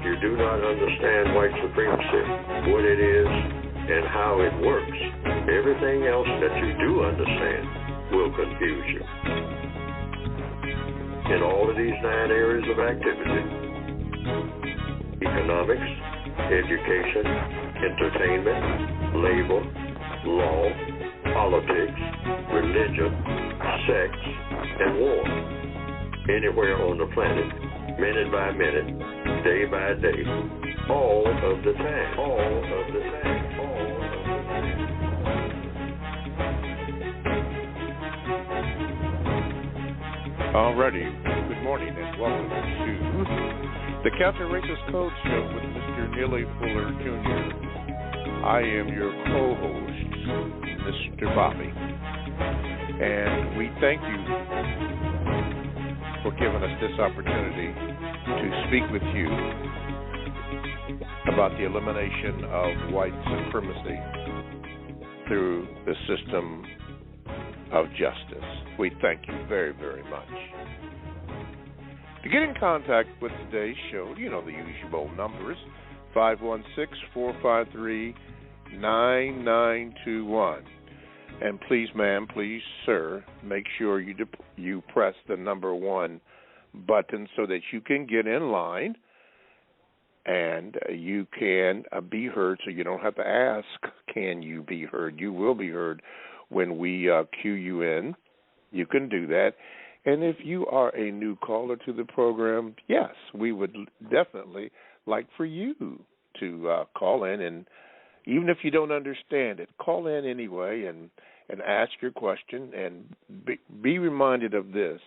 you do not understand white supremacy, what it is, and how it works, everything else that you do understand will confuse you. In all of these 9 areas of activity, economics, education, entertainment, labor, law, politics, religion, sex, and war. Anywhere on the planet, minute by minute, day by day, all of the time, all of the time, all of the time. Alrighty, good morning and welcome to the Counter-Racist Code Show with Mr. Neely Fuller Jr. I am your co-host, Mr. Bobby, and we thank you for giving us this opportunity to speak with you about the elimination of white supremacy through the system of justice. We thank you very, very much. To get in contact with today's show, you know the usual numbers, 516-453-9921. And please, ma'am, please, sir, make sure you press the number 1 button so that you can get in line and you can be heard, so you don't have to ask, can you be heard? You will be heard when we cue you in. You can do that. And if you are a new caller to the program, yes, we would definitely like for you to call in, and even if you don't understand it, call in anyway and ask your question, and be reminded of this,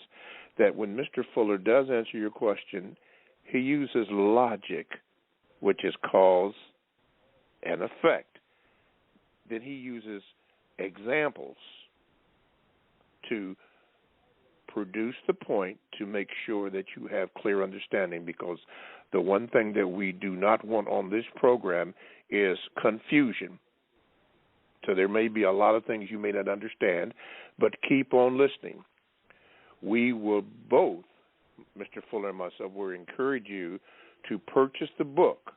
that when Mr. Fuller does answer your question, he uses logic, which is cause and effect. Then he uses examples to produce the point to make sure that you have clear understanding, because the one thing that we do not want on this program is confusion. So there may be a lot of things you may not understand, but keep on listening. We will both, Mr. Fuller and myself, will encourage you to purchase the book,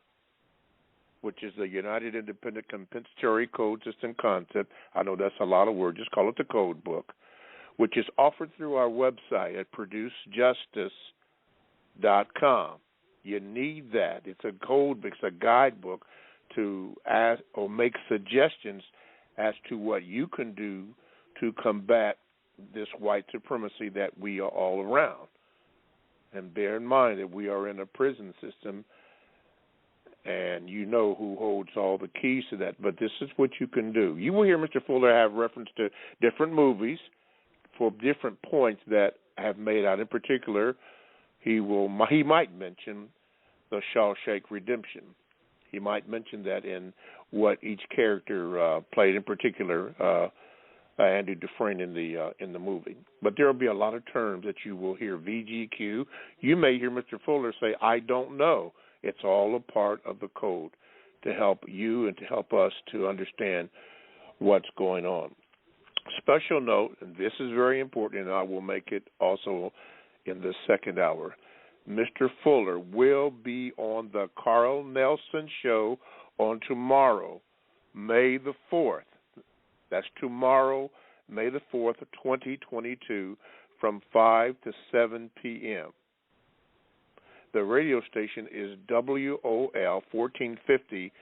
which is the United Independent Compensatory Code System Concept. I know that's a lot of words. Just call it the Code Book, which is offered through our website at producejustice.com. You need that. It's a code book, it's a guidebook to ask or make suggestions as to what you can do to combat this white supremacy that we are all around. And bear in mind that we are in a prison system, and you know who holds all the keys to that. But this is what you can do. You will hear Mr. Fuller have reference to different movies for different points that have made out. In particular, he might mention the Shawshank Redemption. He might mention that in what each character played, in particular Andy Dufresne in the movie. But there will be a lot of terms that you will hear. VGQ. You may hear Mr. Fuller say, I don't know. It's all a part of the code to help you and to help us to understand what's going on. Special note, and this is very important, and I will make it also in the second hour, Mr. Fuller will be on the Carl Nelson Show on tomorrow, May the 4th. That's tomorrow, May the 4th, 2022, from 5 to 7 p.m. The radio station is WOL 1450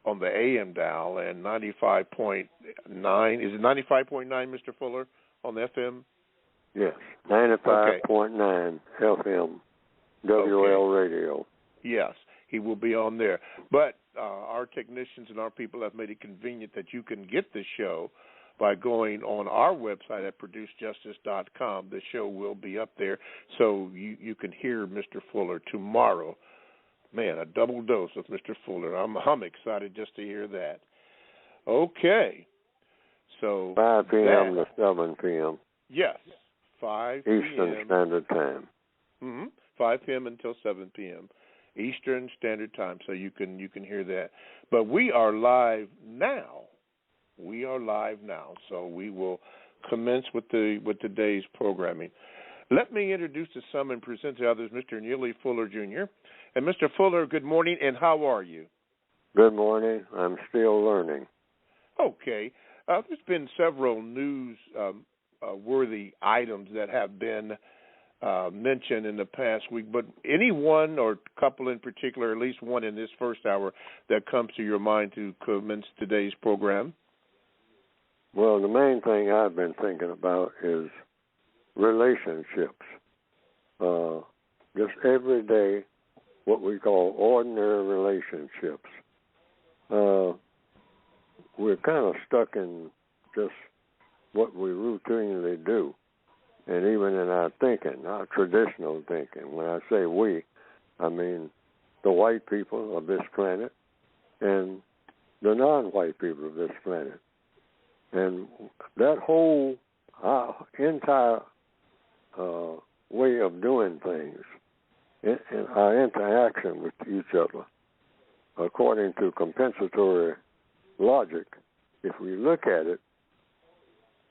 on the AM dial and 95.9. Is it 95.9, Mr. Fuller, on the FM? Yes, 95.9 FM, WL Radio. Yes, he will be on there. But our technicians and our people have made it convenient that you can get the show by going on our website at producejustice.com. The show will be up there, so you can hear Mr. Fuller tomorrow. Man, a double dose of Mr. Fuller. I'm excited just to hear that. Okay. So 5 p.m. to 7 p.m. Yes, 5 p.m. Eastern Standard Time. 5 p.m. until 7 p.m. Eastern Standard Time, so you can hear that. But we are live now. So we will commence with today's programming. Let me introduce to some and present to others Mr. Neely Fuller, Jr. And Mr. Fuller, good morning, and how are you? Good morning. I'm still learning. Okay. There's been several news-worthy items that have been mentioned in the past week, but any one or couple in particular, at least one in this first hour, that comes to your mind to commence today's program? Well, the main thing I've been thinking about is relationships. Just every day, what we call ordinary relationships. We're kind of stuck in just what we routinely do, and even in our thinking, our traditional thinking. When I say we, I mean the white people of this planet and the non-white people of this planet. And that whole entire way of doing things, in our interaction with each other, according to compensatory logic, if we look at it,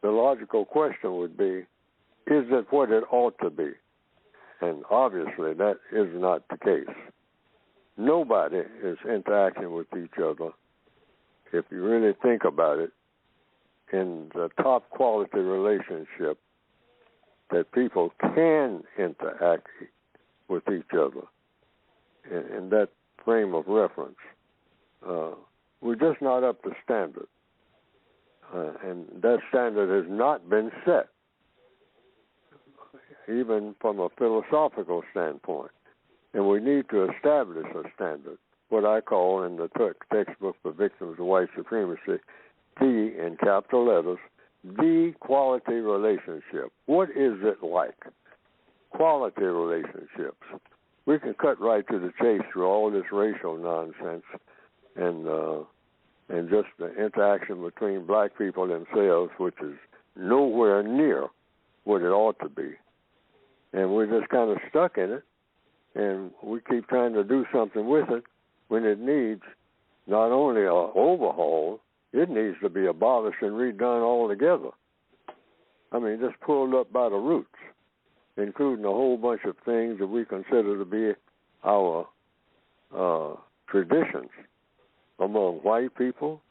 the logical question would be, is it what it ought to be? And obviously that is not the case. Nobody is interacting with each other, if you really think about it, in the top quality relationship that people can interact with each other in that frame of reference. We're just not up to standard. And that standard has not been set, even from a philosophical standpoint. And we need to establish a standard, what I call in the textbook for victims of white supremacy, T in capital letters, the quality relationship. What is it like? Quality relationships. We can cut right to the chase through all this racial nonsense and just the interaction between black people themselves, which is nowhere near what it ought to be. And we're just kind of stuck in it, and we keep trying to do something with it when it needs not only an overhaul, it needs to be abolished and redone altogether. I mean, just pulled up by the roots, including a whole bunch of things that we consider to be our traditions among white people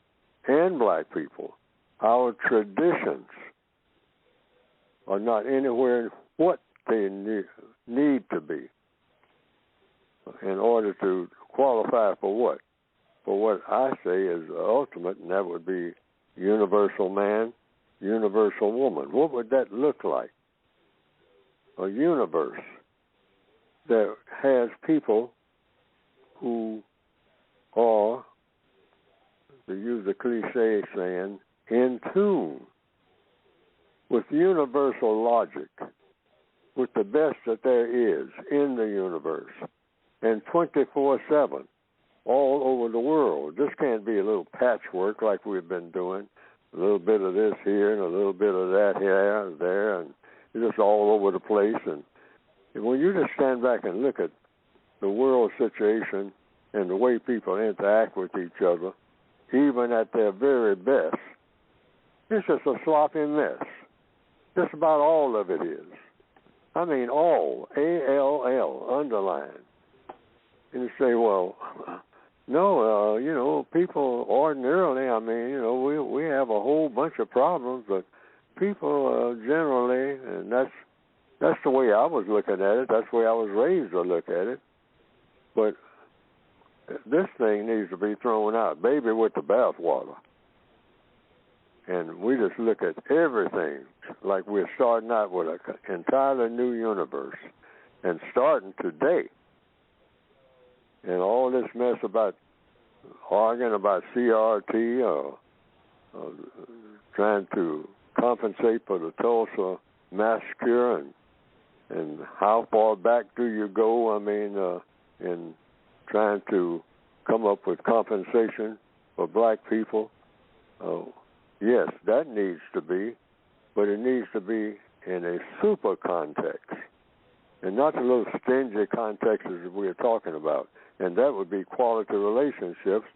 and black people. Our traditions are not anywhere what they need to be in order to qualify for what? For what I say is the ultimate, and that would be universal man, universal woman. What would that look like? A universe that has people who are, to use the cliche saying, in tune with universal logic, with the best that there is in the universe, and 24/7, all over the world. This can't be a little patchwork like we've been doing, a little bit of this here and a little bit of that here and there, and it's just all over the place. And when you just stand back and look at the world situation and the way people interact with each other, even at their very best, it's just a sloppy mess. Just about all of it is. I mean, all, A-L-L, underlined. And you say, well, no, people ordinarily, I mean, we have a whole bunch of problems, but people generally, and that's the way I was looking at it. That's the way I was raised to look at it. But this thing needs to be thrown out, baby with the bathwater. And we just look at everything like we're starting out with an entirely new universe and starting today. And all this mess about arguing about CRT or trying to compensate for the Tulsa massacre and how far back do you go, I mean, in trying to come up with compensation for black people. Yes, that needs to be, but it needs to be in a super context and not the little stingy contexts that we're talking about. And that would be quality relationships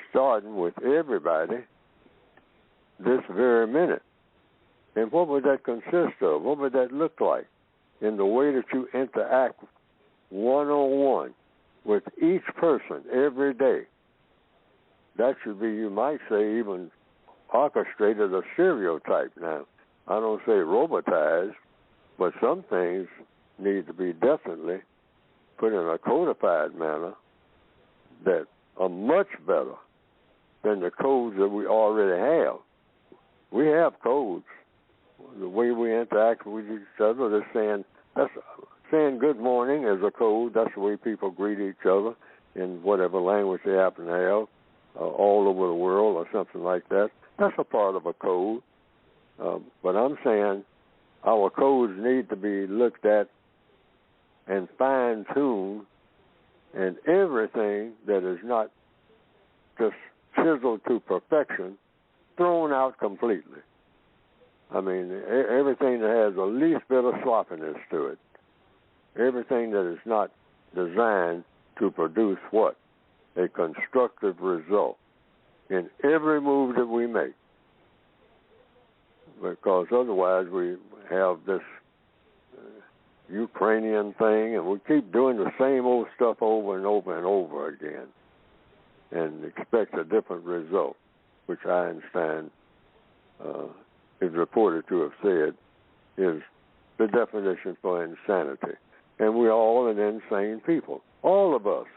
starting with everybody this very minute. And what would that consist of? What would that look like? in the way that you interact one-on-one with each person every day. That should be, you might say, even orchestrated a stereotype now. I don't say robotized, but some things need to be definitely put in a codified manner that are much better than the codes that we already have. We have codes. The way we interact with each other, that's saying good morning is a code. That's the way people greet each other in whatever language they happen to have, all over the world or something like that. That's a part of a code. But I'm saying our codes need to be looked at and fine-tuned, and everything that is not just chiseled to perfection, thrown out completely. I mean, everything that has the least bit of sloppiness to it, everything that is not designed to produce what? A constructive result in every move that we make. Because otherwise we have this Ukrainian thing, and we keep doing the same old stuff over and over and over again and expect a different result, which Einstein is reported to have said is the definition for insanity. And we're all an insane people. All of us.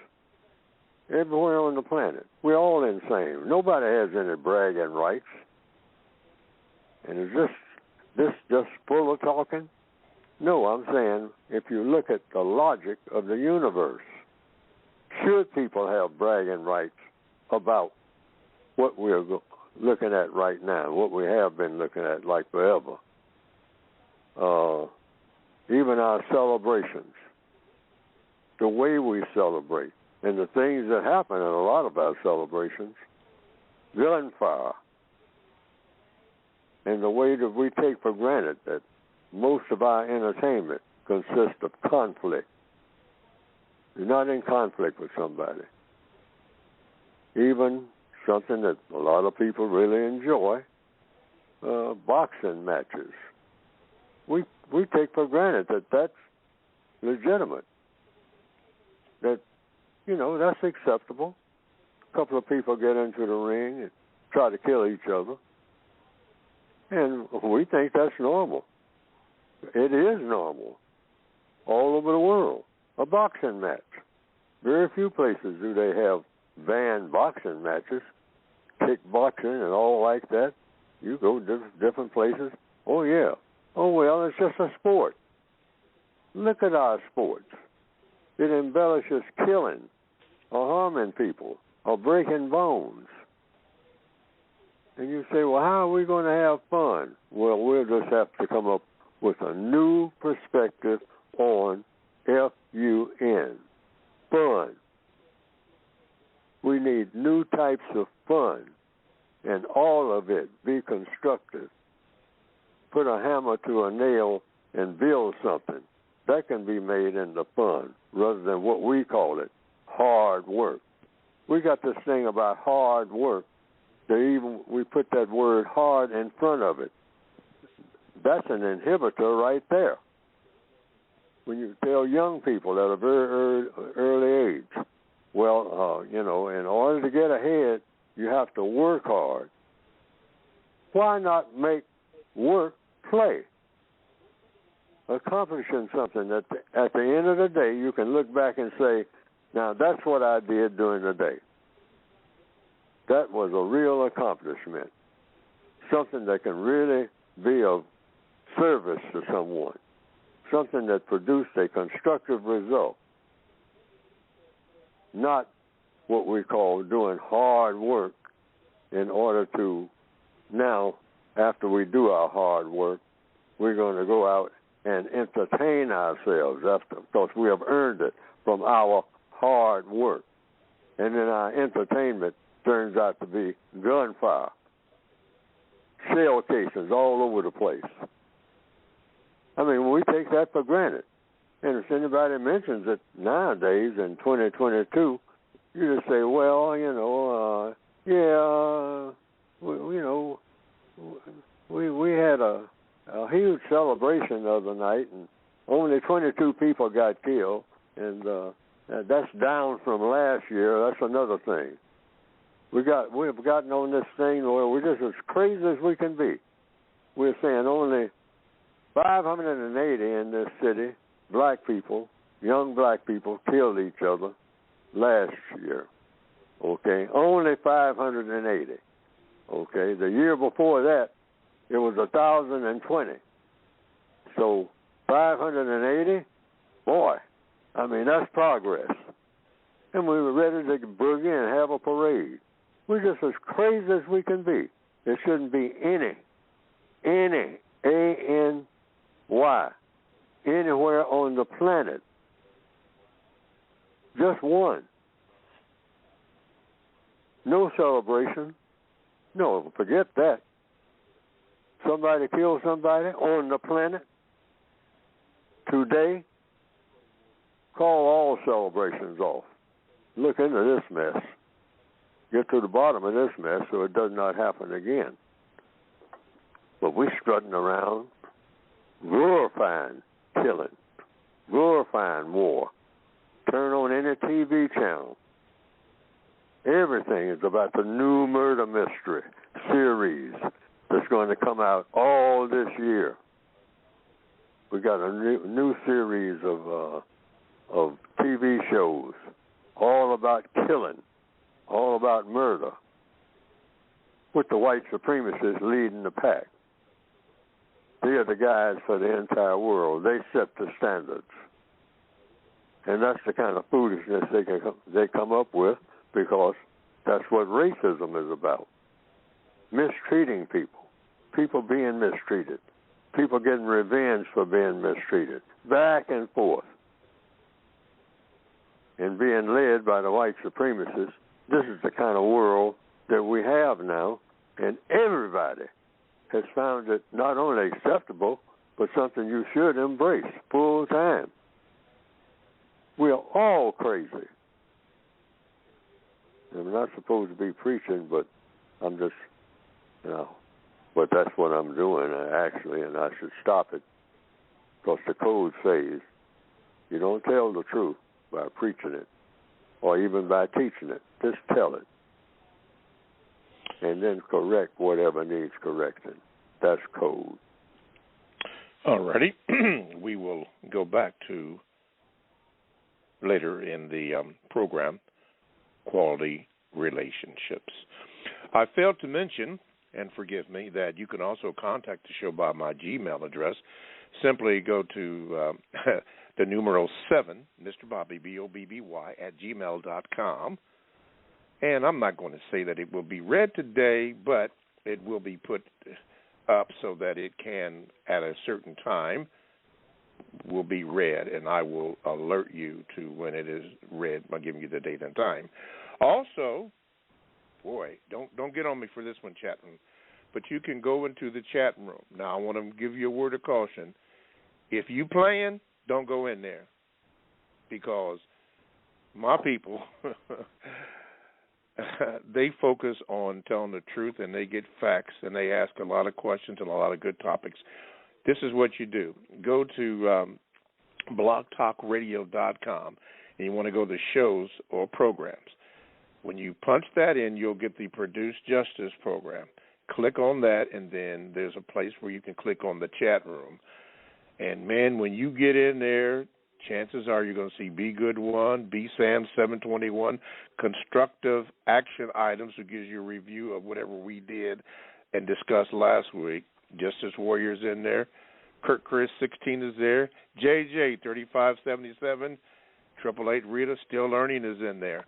Everywhere on the planet. We're all insane. Nobody has any bragging rights. And is this just full of talking? No, I'm saying if you look at the logic of the universe, should people have bragging rights about what we're looking at right now, what we have been looking at like forever? Even our celebrations, the way we celebrate, and the things that happen in a lot of our celebrations, gunfire, and the way that we take for granted that most of our entertainment consists of conflict. You're not in conflict with somebody. Even something that a lot of people really enjoy, boxing matches. We take for granted that that's legitimate. That, that's acceptable. A couple of people get into the ring and try to kill each other. And we think that's normal. It is normal all over the world. A boxing match. Very few places do they have banned boxing matches, kickboxing and all like that. You go to different places. Oh, yeah. Oh, well, it's just a sport. Look at our sports. It embellishes killing or harming people or breaking bones. And you say, well, how are we going to have fun? Well, we'll just have to come up with a new perspective on F-U-N, fun. We need new types of fun, and all of it be constructive. Put a hammer to a nail and build something. That can be made into fun rather than what we call it, hard work. We got this thing about hard work. We put that word hard in front of it. That's an inhibitor right there. When you tell young people at a very early age, well, in order to get ahead, you have to work hard. Why not make work play? Accomplishing something that at the end of the day, you can look back and say, now that's what I did during the day. That was a real accomplishment, something that can really be of service to someone, something that produced a constructive result, not what we call doing hard work in order to now, after we do our hard work, we're going to go out and entertain ourselves because we have earned it from our hard work. And then our entertainment turns out to be gunfire, shell cases all over the place. I mean, we take that for granted. And if anybody mentions it nowadays in 2022, you just say, well, we had a huge celebration the other night, and only 22 people got killed, and that's down from last year. That's another thing. We've gotten on this thing where we're just as crazy as we can be. We're saying only 580 in this city, black people, young black people, killed each other last year. Okay, only 580. Okay, the year before that, it was 1,020. So 580, boy, I mean, that's progress. And we were ready to boogie and have a parade. We're just as crazy as we can be. There shouldn't be any, A-N-Y, anywhere on the planet. Just one. No celebration. No, forget that. Somebody killed somebody on the planet today. Call all celebrations off. Look into this mess. Get to the bottom of this mess so it does not happen again. But we're strutting around, glorifying killing, glorifying war. Turn on any TV channel. Everything is about the new murder mystery series that's going to come out all this year. We got a new series of TV shows all about killing, all about murder, with the white supremacists leading the pack. They are the guys for the entire world. They set the standards. And that's the kind of foolishness they come up with, because that's what racism is about. Mistreating people. People being mistreated. People getting revenge for being mistreated. Back and forth. And being led by the white supremacists. This is the kind of world that we have now. And everybody has found it not only acceptable, but something you should embrace full time. We are all crazy. I'm not supposed to be preaching, but I'm just, but that's what I'm doing, actually, and I should stop it, because the code says you don't tell the truth by preaching it or even by teaching it. Just tell it. And then correct whatever needs correcting. That's code. All righty. We will go back to later in the program, quality relationships. I failed to mention, and forgive me, that you can also contact the show by my Gmail address. Simply go to the numeral 7, Mr. Bobby, B-O-B-B-Y, @gmail.com. And I'm not going to say that it will be read today, but it will be put up so that it can, at a certain time, will be read, and I will alert you to when it is read by giving you the date and time. Also, boy, don't get on me for this one, chat room, but you can go into the chat room. Now, I want to give you a word of caution. If you playing, don't go in there, because my people, they focus on telling the truth, and they get facts, and they ask a lot of questions and a lot of good topics. This is what you do. Go to blogtalkradio.com, and you want to go to shows or programs. When you punch that in, you'll get the Produced Justice program. Click on that, and then there's a place where you can click on the chat room. And, man, when you get in there, chances are you're going to see Be Good 1, Be Sam 721, Constructive Action Items, which gives you a review of whatever we did and discussed last week. Justice Warriors in there. Kurt Chris 16 is there. JJ 3577, 888 Rita Still Learning is in there.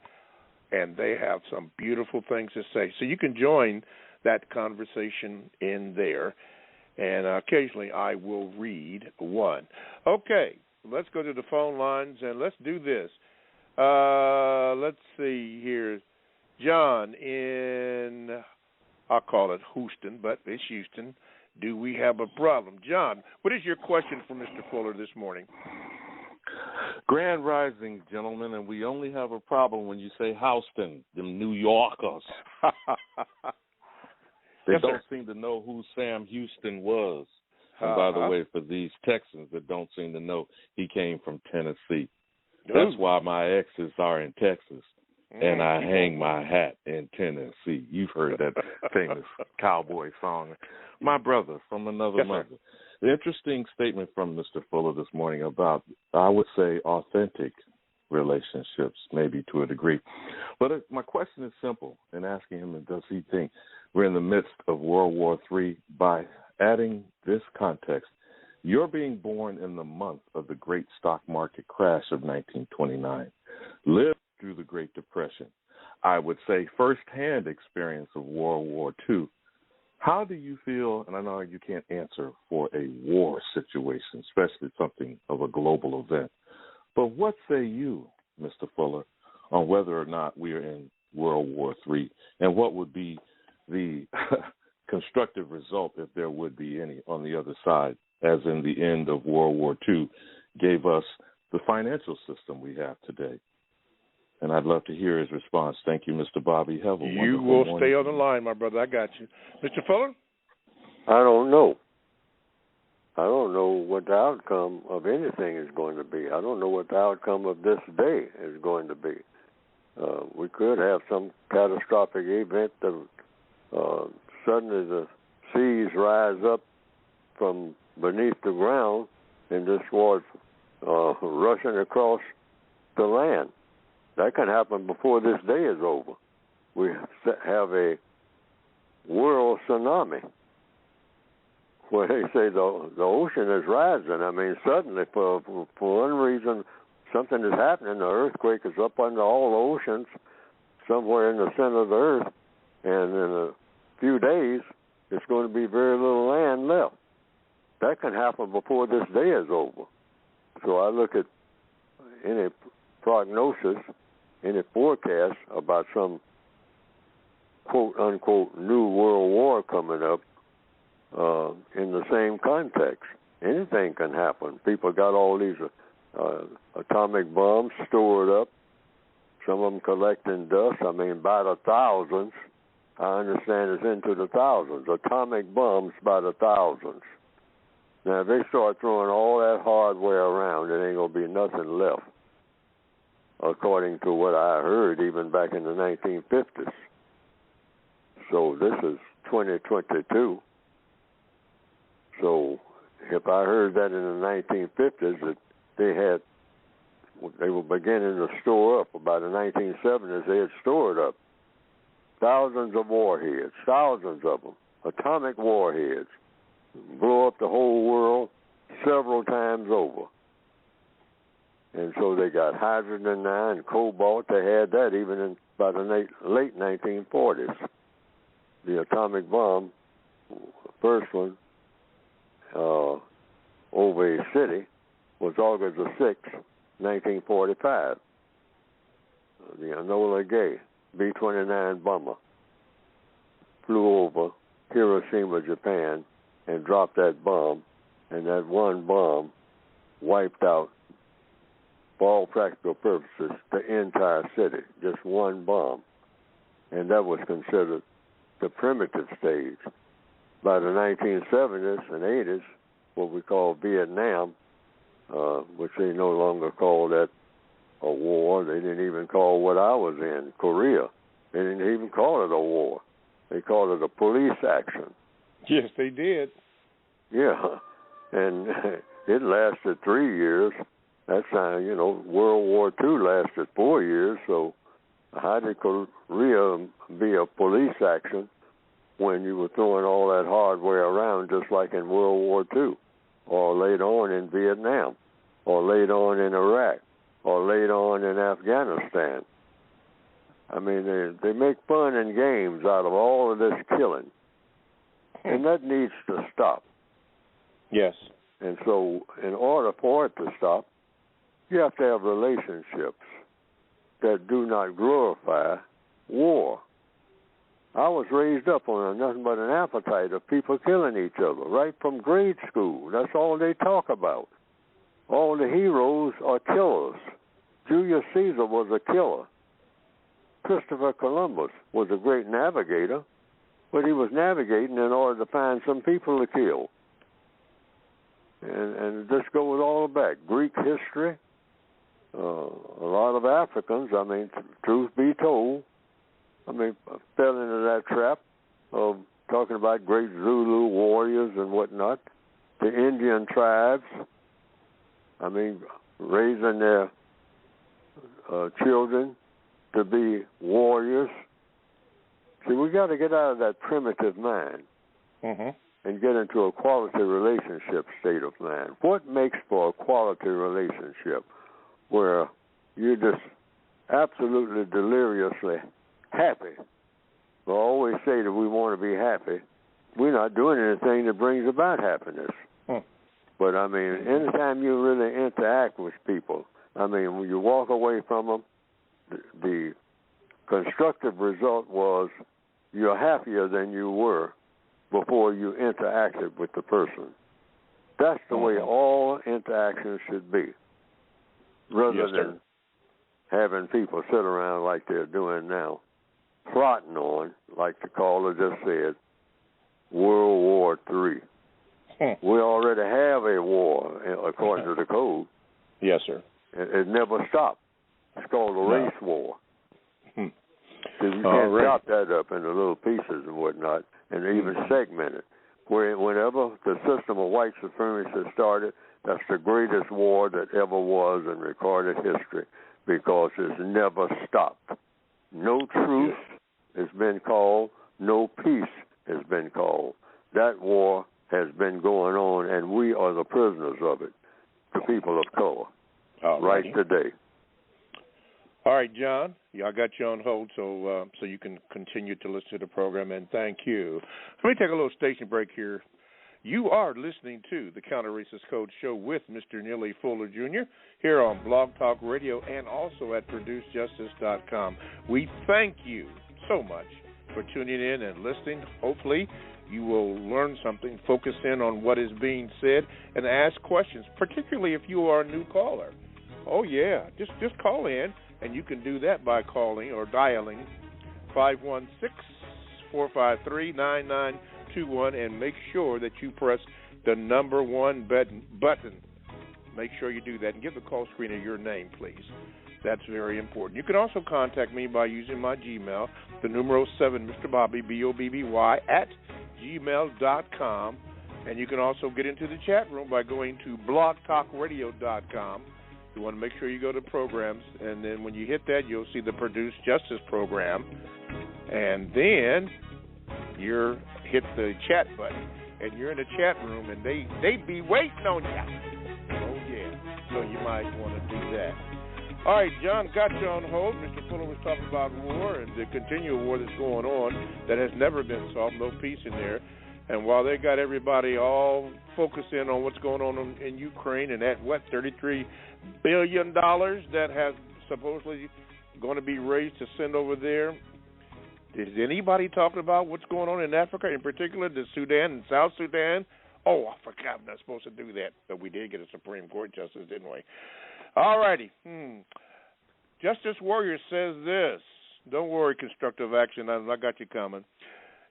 And they have some beautiful things to say. So you can join that conversation in there. And occasionally I will read one. Okay, let's go to the phone lines and let's do this. Let's see here. John in, I'll call it Houston, but it's Houston. Do we have a problem? John, what is your question for Mr. Fuller this morning? Grand Rising, gentlemen, and we only have a problem when you say Houston, them New Yorkers. They don't seem to know who Sam Houston was. And by the way, for these Texans that don't seem to know, he came from Tennessee. That's why my exes are in Texas, and I hang my hat in Tennessee. You've heard that famous cowboy song. My brother from another mother. The interesting statement from Mr. Fuller this morning about, I would say, authentic relationships, maybe to a degree. But my question is simple in asking him, does he think we're in the midst of World War III? By adding this context, you're being born in the month of the great stock market crash of 1929, lived through the Great Depression, I would say firsthand experience of World War II. How do you feel, and I know you can't answer for a war situation, especially something of a global event, but what say you, Mr. Fuller, on whether or not we are in World War III, and what would be the constructive result, if there would be any, on the other side, as in the end of World War II gave us the financial system we have today? And I'd love to hear his response. Thank you, Mr. Bobby Hevel. You will stay on the line, my brother. I got you. Mr. Fuller? I don't know. I don't know what the outcome of anything is going to be. I don't know what the outcome of this day is going to be. We could have some catastrophic event that suddenly the seas rise up from beneath the ground and just start rushing across the land. That can happen before this day is over. We have a world tsunami where they say the ocean is rising. I mean, suddenly, for one reason, something is happening. The earthquake is up under all the oceans, somewhere in the center of the earth, and in a few days, there's going to be very little land left. That can happen before this day is over. So I look at any prognosis, any forecast about some quote-unquote new world war coming up in the same context. Anything can happen. People got all these atomic bombs stored up, some of them collecting dust. I mean, by the thousands. I understand it's into the thousands. Atomic bombs by the thousands. Now, if they start throwing all that hardware around, there ain't going to be nothing left, according to what I heard even back in the 1950s. So this is 2022. So if I heard that in the 1950s, that they were beginning to store up. By the 1970s, they had stored up thousands of warheads, thousands of them, atomic warheads, blow up the whole world several times over. And so they got hydrogen now and cobalt. They had that even by the late 1940s. The atomic bomb, first one, over a city, was August the 6th, 1945. The Enola Gay B-29 bomber flew over Hiroshima, Japan, and dropped that bomb, and that one bomb wiped out, for all practical purposes, the entire city, just one bomb. And that was considered the primitive stage. By the 1970s and 80s, what we call Vietnam, which they no longer call that a war. They didn't even call what I was in, Korea. They didn't even call it a war. They called it a police action. Yes, they did. Yeah, and it lasted 3 years. That's how, World War II lasted 4 years, so how did Korea be a police action when you were throwing all that hardware around just like in World War II, or later on in Vietnam, or later on in Iraq, or later on in Afghanistan? I mean, they make fun and games out of all of this killing, and that needs to stop. Yes. And so in order for it to stop, you have to have relationships that do not glorify war. I was raised up on nothing but an appetite of people killing each other, right from grade school. That's all they talk about. All the heroes are killers. Julius Caesar was a killer. Christopher Columbus was a great navigator, but he was navigating in order to find some people to kill. and this goes all back. Greek history, a lot of Africans, I mean, truth be told, I mean, fell into that trap of talking about great Zulu warriors and whatnot. The Indian tribes, I mean, raising their children to be warriors. See, we got to get out of that primitive mind and get into a quality relationship state of mind. What makes for a quality relationship where you're just absolutely deliriously happy? We always say that we want to be happy. We're not doing anything that brings about happiness. But, I mean, anytime you really interact with people, I mean, when you walk away from them, the constructive result was you're happier than you were before you interacted with the person. That's the way all interactions should be, rather than having people sit around like they're doing now, plotting on, like the caller just said, World War III. We already have a war, according to the code. Yes, sir. It never stopped. It's called a race war. So you can't chop that up into little pieces and whatnot, and even segment it. Whenever the system of white supremacy started, that's the greatest war that ever was in recorded history, because it's never stopped. No truce has been called. No peace has been called. That war has been going on, and we are the prisoners of it, the people of color, right today. All right, John. I got you on hold so you can continue to listen to the program, and thank you. Let me take a little station break here. You are listening to the Counter Racist Code Show with Mr. Neely Fuller Jr. here on Blog Talk Radio and also at ProduceJustice.com. We thank you so much for tuning in and listening. Hopefully you will learn something, focus in on what is being said, and ask questions, particularly if you are a new caller. Oh, yeah, just call in, and you can do that by calling or dialing 516-453-9921, and make sure that you press the number 1 button. Make sure you do that, and give the call screener your name, please. That's very important. You can also contact me by using my Gmail, the numero 7, Mr. Bobby, BOBBY, at gmail.com. And you can also get into the chat room by going to blogtalkradio.com. You want to make sure you go to programs, and then when you hit that, you'll see the Produce Justice program. And then you hit the chat button, and you're in the chat room, and they be waiting on you. Oh, yeah. So you might want to do that. All right, John, got you on hold. Mr. Fuller was talking about war and the continual war that's going on that has never been solved, no peace in there. And while they got everybody all focused in on what's going on in Ukraine and that, $33 billion that has supposedly going to be raised to send over there, is anybody talking about what's going on in Africa, in particular the Sudan and South Sudan? Oh, I forgot I'm not supposed to do that. But we did get a Supreme Court justice, didn't we? All righty. Justice Warrior says this. Don't worry, constructive action. I got you coming.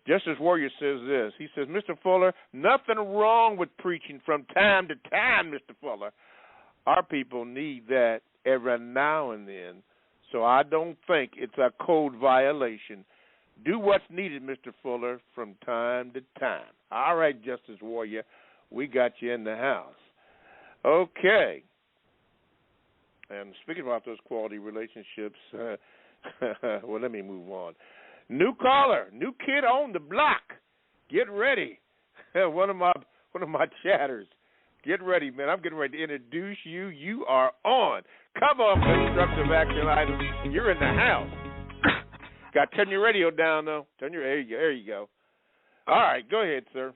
Justice Warrior says this. He says, Mr. Fuller, nothing wrong with preaching from time to time, Mr. Fuller. Our people need that every now and then, so I don't think it's a code violation. Do what's needed, Mr. Fuller, from time to time. All right, Justice Warrior, we got you in the house. Okay. And speaking about those quality relationships, well, let me move on. New caller, new kid on the block. Get ready. One of my chatters. Get ready, man. I'm getting ready to introduce you. You are on. Come on, constructive action items. You're in the house. Got to turn your radio down, though. There you go. All right, go ahead, sir.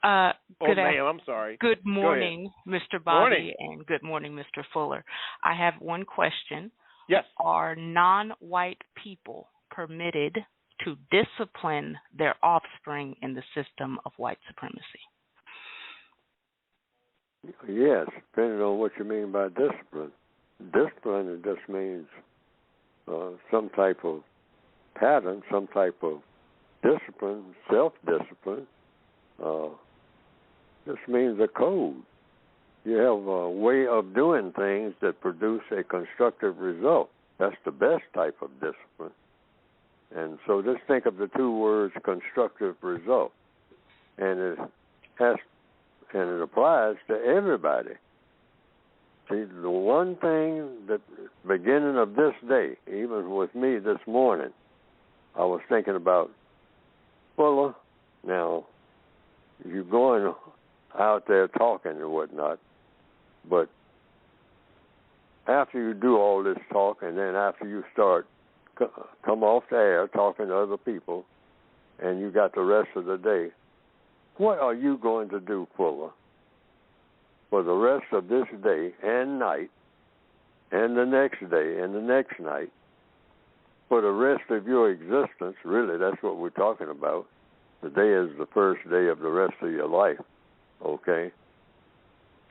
I'm sorry. Good morning, Mr. Bobby, and good morning, Mr. Fuller. I have one question. Yes. Are non-white people permitted to discipline their offspring in the system of white supremacy? Yes, depending on what you mean by discipline. Discipline just means some type of pattern, some type of discipline, self-discipline. This means a code. You have a way of doing things that produce a constructive result. That's the best type of discipline. And so just think of the two words, constructive result. And it applies to everybody. See, the one thing that beginning of this day, even with me this morning, I was thinking about, well, now, you're going out there talking and whatnot, but after you do all this talk and then after you start, come off the air talking to other people, and you got the rest of the day, what are you going to do, Fuller, for the rest of this day and night and the next day and the next night, for the rest of your existence? Really, that's what we're talking about. The day is the first day of the rest of your life, okay?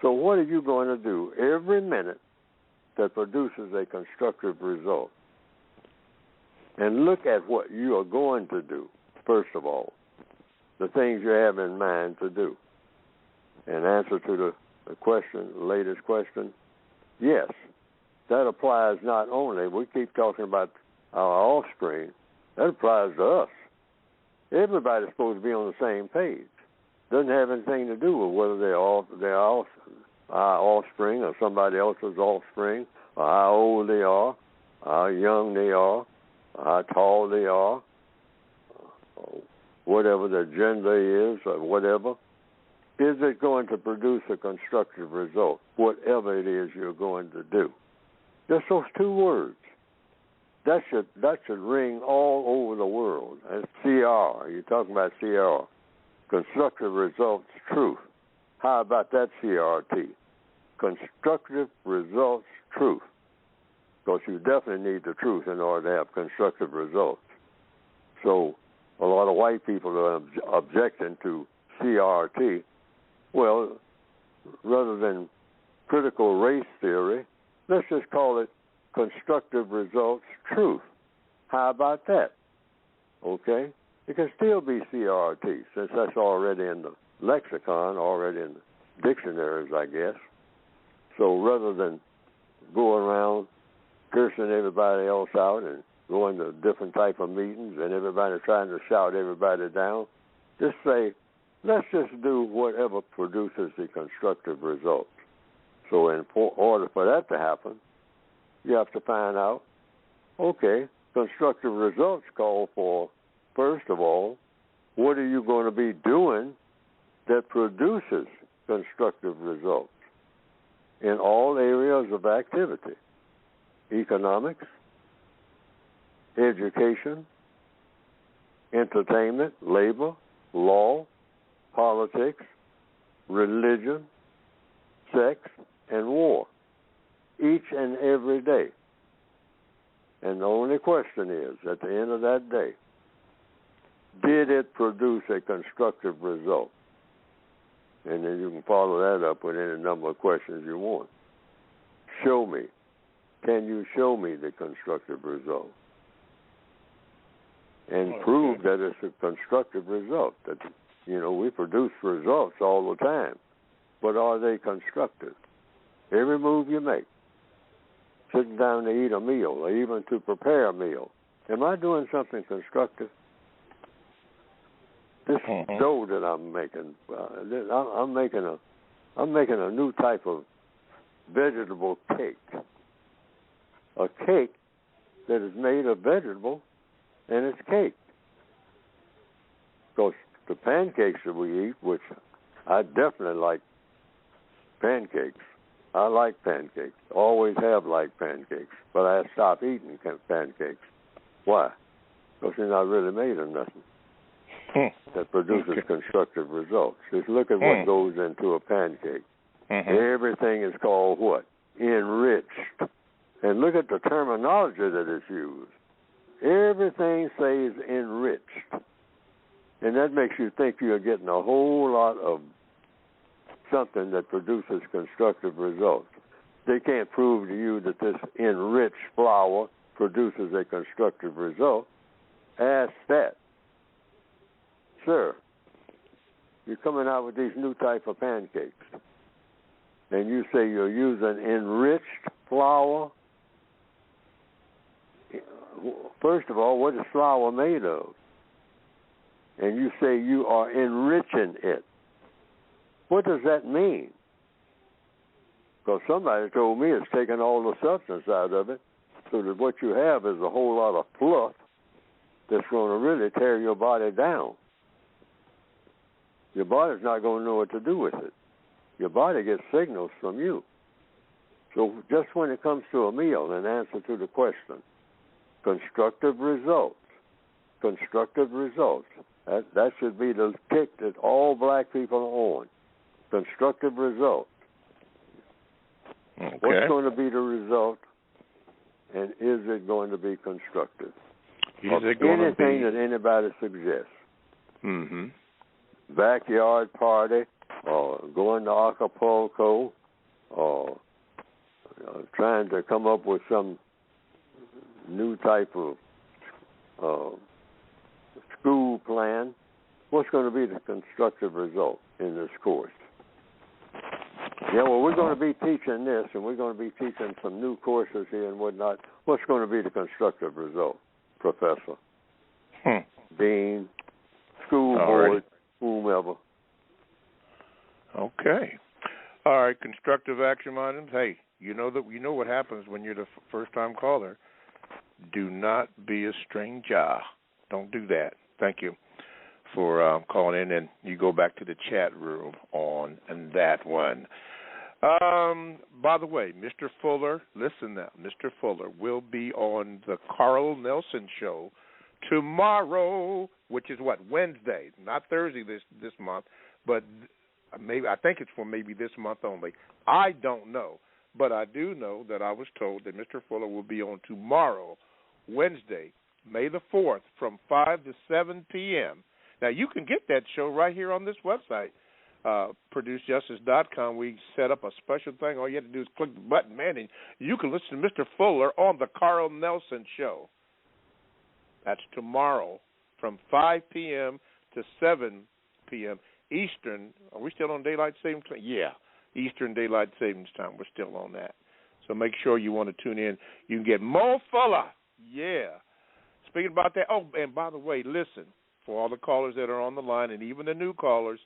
So what are you going to do every minute that produces a constructive result? And look at what you are going to do, first of all, the things you have in mind to do. In answer to the question, the latest question, yes, that applies not only, we keep talking about our offspring, that applies to us. Everybody's supposed to be on the same page. Doesn't have anything to do with whether they're our offspring or somebody else's offspring, or how old they are, how young they are, how tall they are, whatever their gender is, or whatever. Is it going to produce a constructive result, whatever it is you're going to do? Just those two words. That should ring all over the world. That's CR. You're talking about CR. Constructive results, truth. How about that CRT? Constructive results, truth. Because you definitely need the truth in order to have constructive results. So a lot of white people are objecting to CRT. Well, rather than critical race theory, let's just call it constructive results, truth. How about that? Okay? It can still be CRT, since that's already in the lexicon, already in the dictionaries, I guess. So rather than go around cursing everybody else out and going to different type of meetings and everybody trying to shout everybody down, just say, let's just do whatever produces the constructive results. So in order for that to happen, you have to find out, okay, constructive results call for, first of all, what are you going to be doing that produces constructive results in all areas of activity? Economics, education, entertainment, labor, law, politics, religion, sex, and war. Each and every day. And the only question is, at the end of that day, did it produce a constructive result? And then you can follow that up with any number of questions you want. Show me. Can you show me the constructive result? And prove that it's a constructive result. That, we produce results all the time. But are they constructive? Every move you make, sitting down to eat a meal or even to prepare a meal, am I doing something constructive? This dough that I'm making, I'm making a new type of vegetable cake. A cake that is made of vegetable, and it's cake. Because the pancakes that we eat, which I definitely like pancakes. I like pancakes. Always have liked pancakes. But I stopped eating pancakes. Why? Because they're not really made of nothing that produces constructive results. Just look at what goes into a pancake. Everything is called what? Enriched. And look at the terminology that is used. Everything says enriched. And that makes you think you're getting a whole lot of something that produces constructive results. They can't prove to you that this enriched flour produces a constructive result. Ask that. Sir, you're coming out with these new type of pancakes. and you say you're using enriched flour, first of all, what is flour made of? And you say you are enriching it. What does that mean? Because somebody told me it's taking all the substance out of it, so that what you have is a whole lot of fluff that's going to really tear your body down. Your body's not going to know what to do with it. Your body gets signals from you. So just when it comes to a meal, in answer to the question, constructive results. That should be the tick that all black people are on. Constructive results. Okay. What's going to be the result, and is it going to be constructive? Anything that anybody suggests. Mm-hmm. Backyard party, or going to Acapulco, or trying to come up with some new type of school plan. What's going to be the constructive result in this course? Yeah, well, we're going to be teaching this, and we're going to be teaching some new courses here and whatnot. What's going to be the constructive result, Professor? Dean, school board, whomever. Okay. All right, constructive action items. Hey, you know what happens when you're the first-time caller. Do not be a stranger. Don't do that. Thank you for calling in, and you go back to the chat room on that one. By the way, Mr. Fuller, listen now. Mr. Fuller will be on the Carl Nelson Show tomorrow, which is what, Wednesday, not Thursday this month, but maybe I think it's for maybe this month only. I don't know, but I do know that I was told that Mr. Fuller will be on tomorrow, Wednesday, May the 4th, from 5 to 7 p.m. Now, you can get that show right here on this website, ProduceJustice.com. We set up a special thing. All you have to do is click the button, man, and you can listen to Mr. Fuller on the Carl Nelson Show. That's tomorrow from 5 p.m. to 7 p.m. Eastern. Are we still on Daylight Savings Time? Yeah, Eastern Daylight Savings Time. We're still on that. So make sure you want to tune in. You can get Mo Fuller. Yeah. Speaking about that, oh, and by the way, listen, for all the callers that are on the line and even the new callers,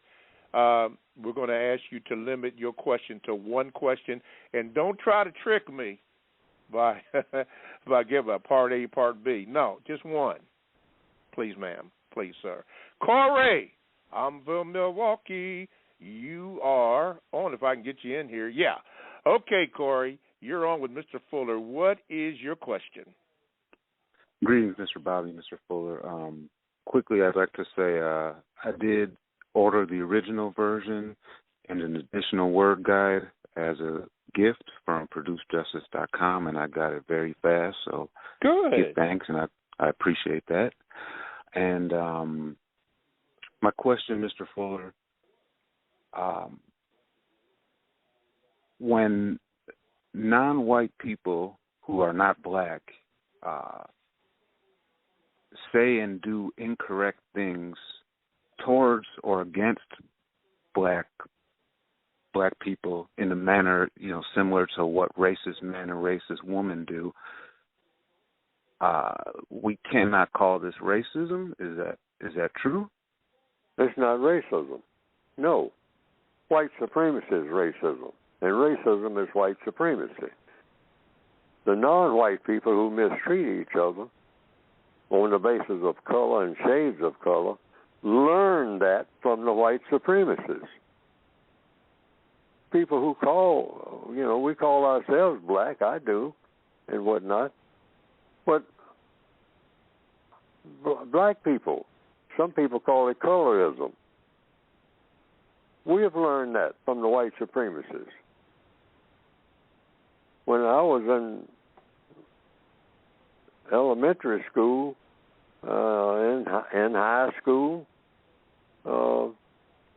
we're going to ask you to limit your question to one question, and don't try to trick me by giving a part A, part B. No, just one. Please, ma'am. Please, sir. Corey, I'm from Milwaukee. You are on, if I can get you in here. Yeah. Okay, Corey, you're on with Mr. Fuller. What is your question? Greetings, Mr. Bobby, Mr. Fuller. Quickly, I'd like to say I did order the original version and an additional word guide as a gift from ProduceJustice.com, and I got it very fast. So good. Give thanks, and I appreciate that. And my question, Mr. Fuller, when non-white people who are not black say and do incorrect things towards or against black people in a manner, similar to what racist men and racist women do, we cannot call this racism. Is that true? It's not racism. No. White supremacy is racism, and racism is white supremacy. The non-white people who mistreat each other on the basis of color and shades of color learn that from the white supremacists. People who we call ourselves black, I do, and whatnot, but black people, some people call it colorism. We have learned that from the white supremacists. When I was in elementary school, in high school,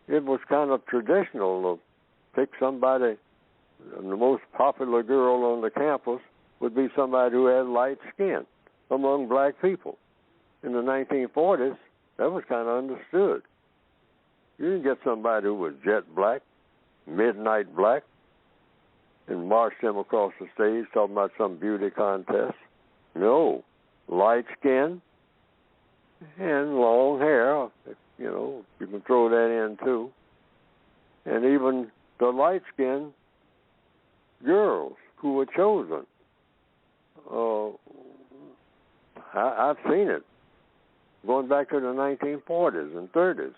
it was kind of traditional to pick somebody. The most popular girl on the campus would be somebody who had light skin among black people. In the 1940s, that was kind of understood. You didn't get somebody who was jet black, midnight black, and marched them across the stage talking about some beauty contest. No. Light skin and long hair, you can throw that in too. And even the light-skinned girls who were chosen. I've seen it going back to the 1940s and 30s.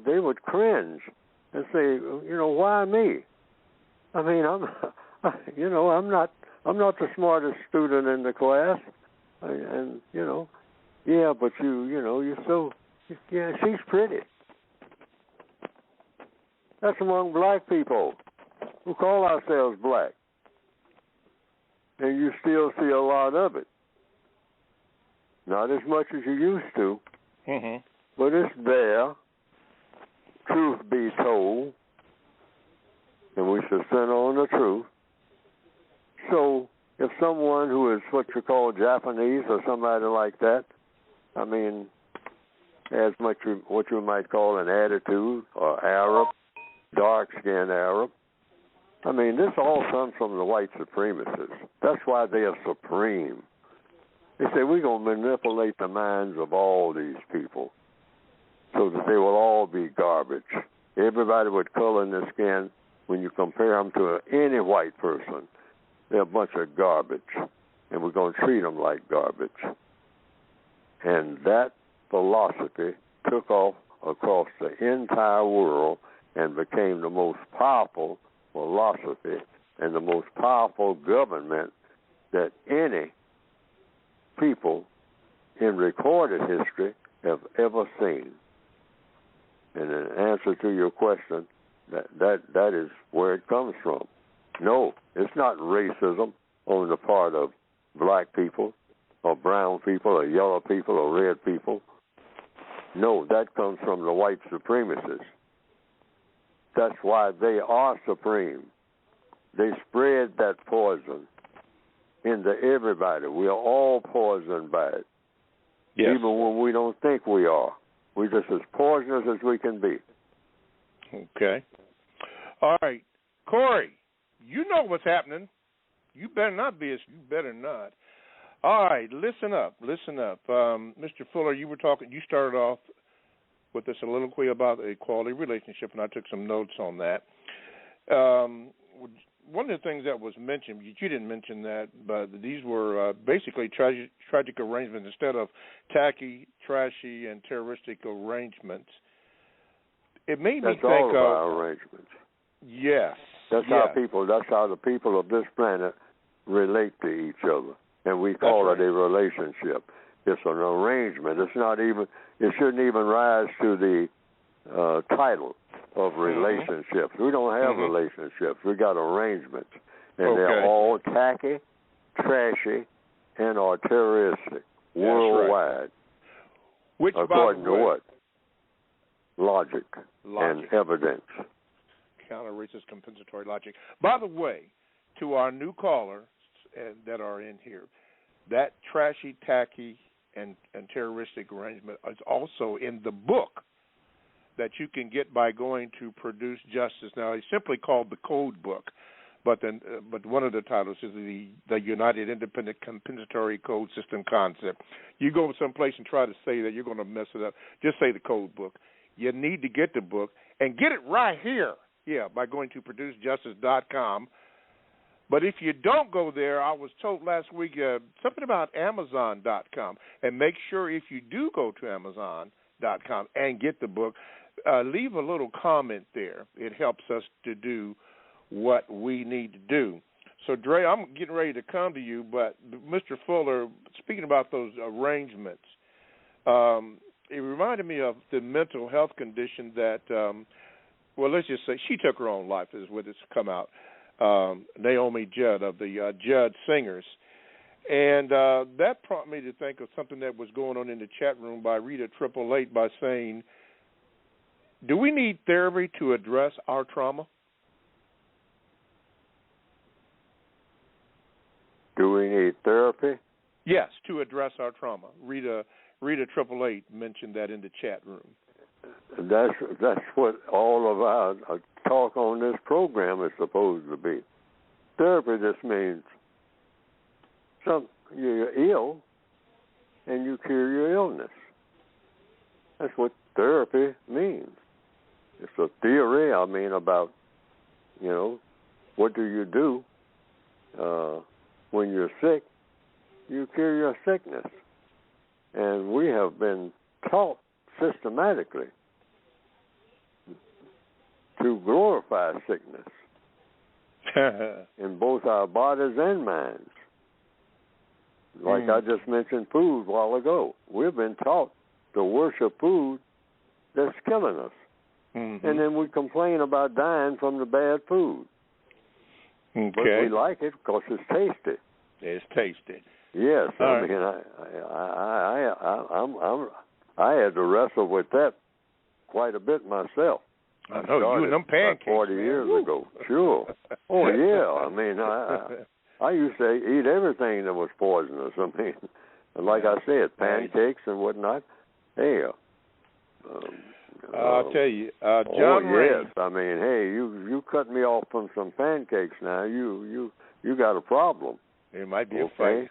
They would cringe and say, why me? I mean, I'm not the smartest student in the class, and yeah, but you're so, yeah, she's pretty. That's among black people who call ourselves black. And you still see a lot of it. Not as much as you used to, but it's there. Truth be told, and we should center on the truth. So if someone who is what you call Japanese or somebody like that, I mean, has much what you might call an attitude, or Arab, dark-skinned Arab. I mean, this all comes from the white supremacists. That's why they are supreme. They say, we're going to manipulate the minds of all these people so that they will all be garbage. Everybody with color in their skin, when you compare them to any white person, they're a bunch of garbage, and we're going to treat them like garbage. And that philosophy took off across the entire world and became the most powerful philosophy and the most powerful government that any people in recorded history have ever seen. And in answer to your question, that is where it comes from. No, it's not racism on the part of black people or brown people or yellow people or red people. No, that comes from the white supremacists. That's why they are supreme. They spread that poison into everybody. We are all poisoned by it. Yes. Even when we don't think we are. We're just as poisonous as we can be. Okay. All right. Corey, you know what's happening. You better not be. You better not. All right. Listen up. Mr. Fuller, you started off with a soliloquy about a quality relationship, and I took some notes on that. One of the things that was mentioned, you didn't mention that, but these were basically tragic arrangements instead of tacky, trashy, and terroristic arrangements. It made me think all of our arrangements. Yes. That's how the people of this planet relate to each other, and we call it a relationship. It's an arrangement. It shouldn't even rise to the title of relationships. We don't have relationships. We got arrangements, and they're all tacky, trashy, and are terroristic worldwide. Right. Which, according to what? Logic and evidence. Counter-racist compensatory logic. By the way, to our new callers that are in here, that trashy, tacky, and terroristic arrangement is also in the book that you can get by going to Produce Justice. Now, it's simply called the Code Book, but one of the titles is the United Independent Compensatory Code System Concept. You go someplace and try to say that, you're going to mess it up. Just say the Code Book. You need to get the book and get it right here, by going to ProduceJustice.com. But if you don't go there, I was told last week something about Amazon.com. And make sure if you do go to Amazon.com and get the book, leave a little comment there. It helps us to do what we need to do. So, Dre, I'm getting ready to come to you, but Mr. Fuller, speaking about those arrangements, it reminded me of the mental health condition that, let's just say she took her own life, is what it's come out. Naomi Judd of the Judd Singers. And that prompted me to think of something that was going on in the chat room by Rita 888 by saying, do we need therapy to address our trauma? Do we need therapy? Yes, to address our trauma. Rita 888 mentioned that in the chat room. That's what all of our talk on this program is supposed to be. Therapy just means you're ill and you cure your illness. That's what therapy means. It's a theory, about, what do you do when you're sick? You cure your sickness. And we have been taught systematically to glorify sickness in both our bodies and minds. Like I just mentioned food a while ago. We've been taught to worship food that's killing us. Mm-hmm. And then we complain about dying from the bad food. Okay. But we like it because it's tasty. It's tasty. Yes, I had to wrestle with that quite a bit myself. I know you and them pancakes 40 years ago. Sure. Oh yeah. I used to eat everything that was poisonous. Like I said, pancakes and whatnot. Hey. I'll tell you, John Rain. Yes. Hey, you cut me off from some pancakes now. You got a problem. It might be a fight.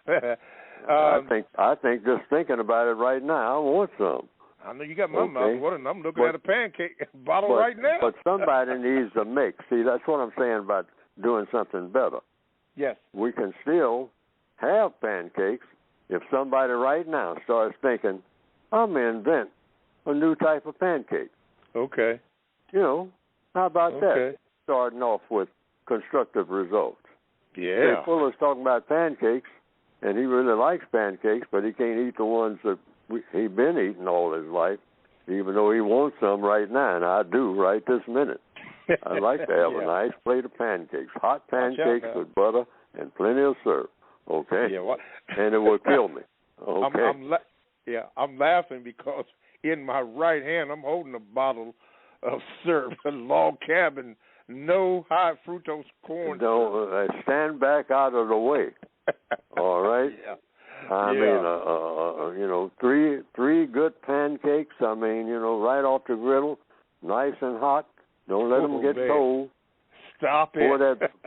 I think just thinking about it right now, I want some. I know you got my mouth watering. I'm looking at a pancake bottle right now. But somebody needs a mix. See, that's what I'm saying about doing something better. Yes. We can still have pancakes if somebody right now starts thinking, I'm going to invent a new type of pancake. Okay. How about that? Starting off with constructive results. Yeah. Fuller's talking about pancakes, and he really likes pancakes, but he can't eat the ones that he's been eating all his life, even though he wants some right now, and I do right this minute. I'd like to have a nice plate of pancakes, hot pancakes with butter and plenty of syrup, okay? Yeah, and it will kill me, okay? I'm laughing because in my right hand I'm holding a bottle of syrup, a log cabin, no high fructose corn syrup. Stand back out of the way, all right? Yeah. Three good pancakes, right off the griddle, nice and hot. Don't let them get cold. Stop it.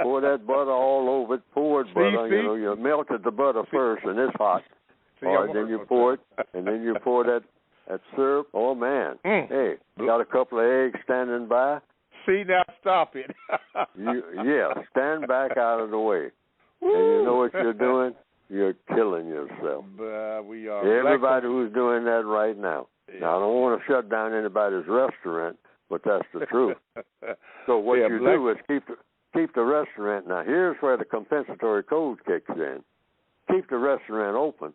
Pour that butter all over it. Poured butter. You melted the butter first, and it's hot. All right, then you pour it, and then you pour that syrup. Oh man, hey, got a couple of eggs standing by. See, now stop it. Stand back out of the way. Woo. And you know what you're doing? You're killing yourself. We are. Everybody who's doing that right now. Yeah. Now, I don't want to shut down anybody's restaurant, but that's the truth. So what you do is keep the restaurant. Now, here's where the compensatory code kicks in. Keep the restaurant open,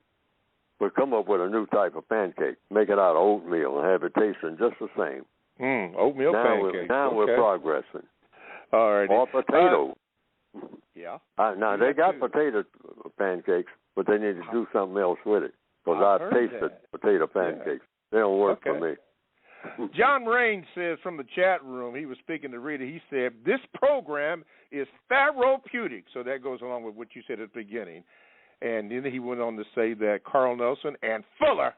but come up with a new type of pancake. Make it out of oatmeal and have it tasting just the same. Oatmeal pancake. Now we're progressing. All right. Or potato. Yeah. Now, they got potato pancakes, but they need to do something else with it, because I've tasted potato pancakes. Yeah. They don't work for me. John Rain says from the chat room, he was speaking to Rita, he said, this program is therapeutic. So that goes along with what you said at the beginning. And then he went on to say that Carl Nelson and Fuller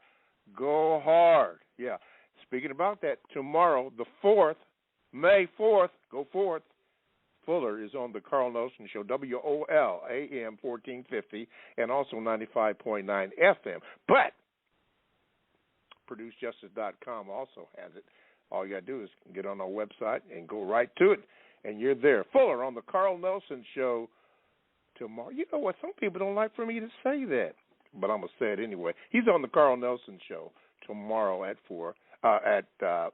go hard. Yeah. Speaking about that, tomorrow, the 4th, May 4th, go forth. Fuller is on the Carl Nelson Show, WOL, AM 1450, and also 95.9 FM. But ProduceJustice.com also has it. All you got to do is get on our website and go right to it, and you're there. Fuller on the Carl Nelson Show tomorrow. You know what? Some people don't like for me to say that, but I'm going to say it anyway. He's on the Carl Nelson Show tomorrow at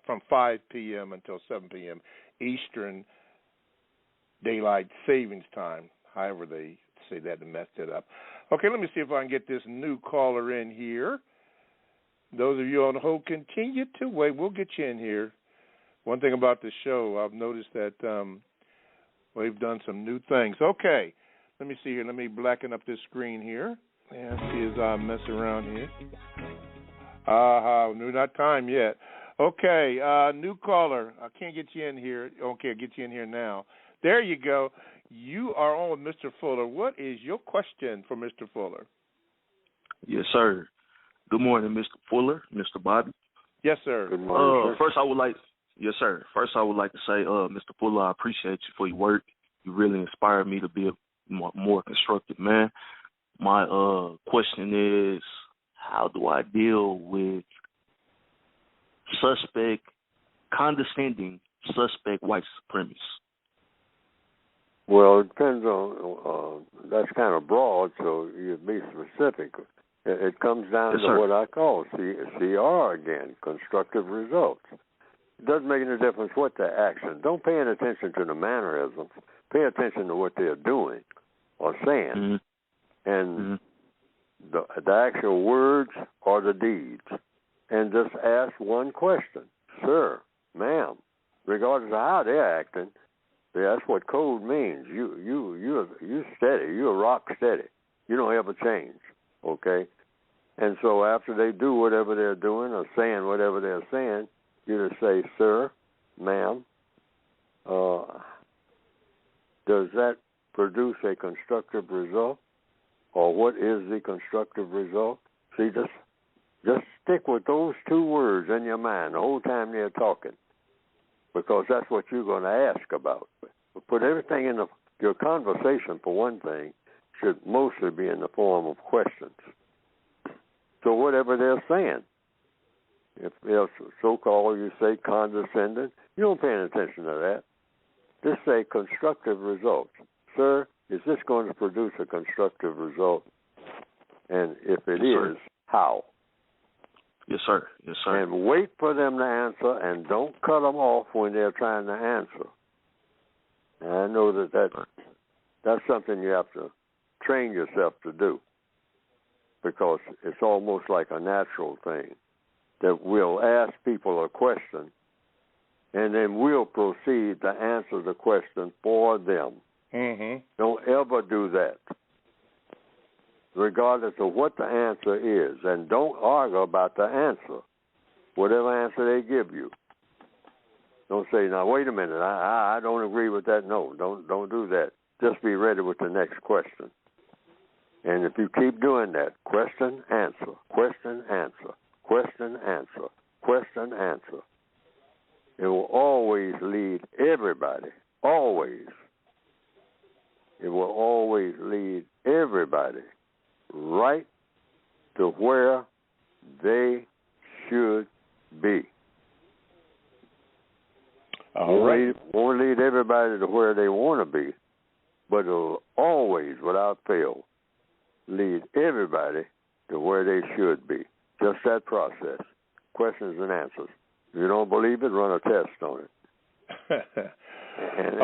from 5 p.m. until 7 p.m. Eastern Daylight Savings Time, however they say that and messed it up. Okay, let me see if I can get this new caller in here. Those of you on hold, continue to wait. We'll get you in here. One thing about the show, I've noticed that we've done some new things. Okay, let me see here. Let me blacken up this screen here and see as I mess around here. Not time yet. Okay, new caller. I can't get you in here. Okay, I'll get you in here now. There you go. You are on with Mr. Fuller. What is your question for Mr. Fuller? Yes, sir. Good morning, Mr. Fuller, Mr. Bobby. Yes, sir. Good morning, sir. First, I would like to say, Mr. Fuller, I appreciate you for your work. You really inspired me to be more constructive, man. My question is, how do I deal with condescending suspect white supremacists? Well, it depends on, that's kind of broad, so you be specific. It comes down to what I call CR again, constructive results. It doesn't make any difference what the action. Don't pay any attention to the mannerisms. Pay attention to what they're doing or saying. And the actual words or the deeds. And just ask one question. Sir, ma'am, regardless of how they're acting, that's what code means. You're steady. You're rock steady. You don't ever change, okay? And so after they do whatever they're doing or saying whatever they're saying, you just say, sir, ma'am, does that produce a constructive result? Or what is the constructive result? See, just stick with those two words in your mind the whole time they're talking, because that's what you're going to ask about. Put everything in your conversation, for one thing, should mostly be in the form of questions. So whatever they're saying, if they're so-called, you say condescending, you don't pay any attention to that. Just say constructive results. Sir, is this going to produce a constructive result? And if it is, how? Yes, sir. Yes, sir. And wait for them to answer, and don't cut them off when they're trying to answer. And I know that's something you have to train yourself to do, because it's almost like a natural thing that we'll ask people a question, and then we'll proceed to answer the question for them. Don't ever do that, regardless of what the answer is, and don't argue about the answer, whatever answer they give you. Don't say, now, wait a minute, I don't agree with that. No, don't do that. Just be ready with the next question. And if you keep doing that, question, answer, question, answer, question, answer, question, answer, it will always lead everybody, always. It will always lead everybody right to where they should be. Won't lead everybody to where they want to be, but it'll always, without fail, lead everybody to where they should be. Just that process. Questions and answers. If you don't believe it, run a test on it. and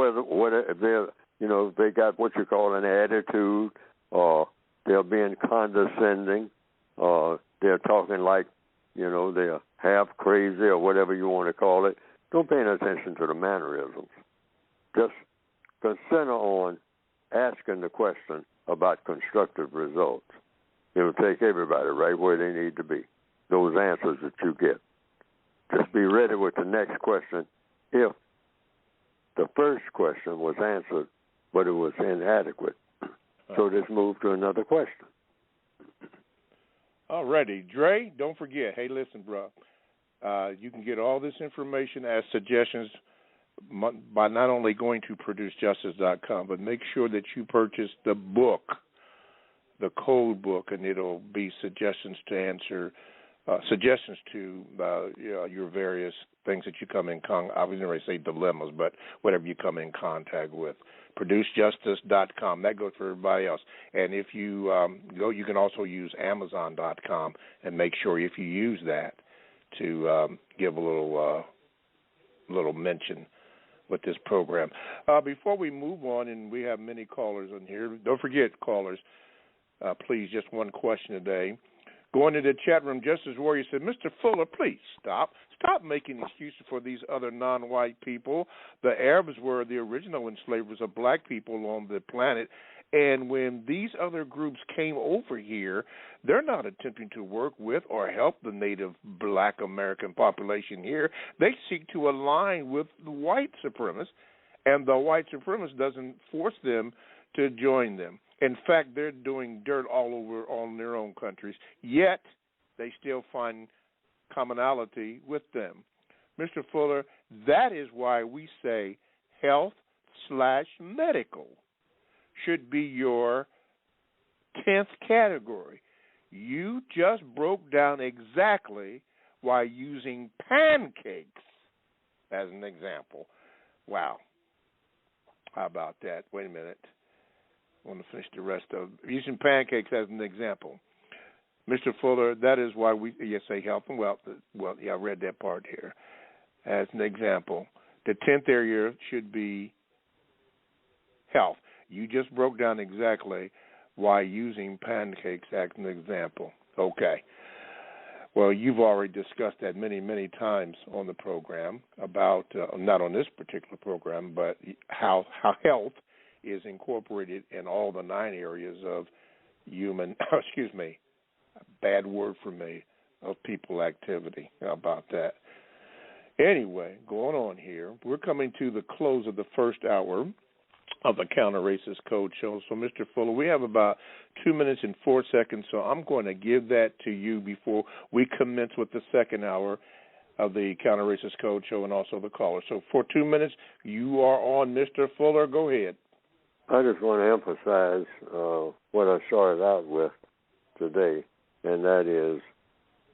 whether they're, if they got what you call an attitude, or they're being condescending, or they're talking like, they're half crazy or whatever you want to call it, don't pay any attention to the mannerisms. Just consider on asking the question about constructive results. It'll take everybody right where they need to be, those answers that you get. Just be ready with the next question if the first question was answered, but it was inadequate. So just move to another question. All righty. Dre, don't forget, hey, listen, bro. You can get all this information as suggestions by not only going to producejustice.com, but make sure that you purchase the book, the code book, and it'll be suggestions to answer, your various things that you come in I was going to say dilemmas, but whatever you come in contact with. Producejustice.com. That goes for everybody else. And if you go, you can also use Amazon.com, and make sure if you use that to give a little mention with this program. Before we move on, and we have many callers on here, don't forget, callers, please, just one question a day. Going to the chat room, Justice Warrior said, Mr. Fuller, please stop. Stop making excuses for these other non-white people. The Arabs were the original enslavers of black people on the planet. And when these other groups came over here, they're not attempting to work with or help the native black American population here. They seek to align with the white supremacists, and the white supremacist doesn't force them to join them. In fact, they're doing dirt all over on their own countries, yet they still find commonality with them. Mr. Fuller, that is why we say health/medical. should be your 10th category. You just broke down exactly why using pancakes as an example. Wow. How about that? Wait a minute. I want to finish the rest of using pancakes as an example. Mr. Fuller, that is why we say health and wealth. Well, yeah, I read that part here. As an example, the 10th area should be health. You just broke down exactly why using pancakes as an example. Okay. Well, you've already discussed that many, many times on the program about, not on this particular program, but how health is incorporated in all the 9 areas of human, bad word for me, of people activity. How about that? Anyway, going on here, we're coming to the close of the first hour of the Counter Racist Code Show. So, Mr. Fuller, we have about 2 minutes and 4 seconds, so I'm going to give that to you before we commence with the second hour of the Counter Racist Code Show and also the caller. So for 2 minutes, you are on, Mr. Fuller. Go ahead. I just want to emphasize what I started out with today, and that is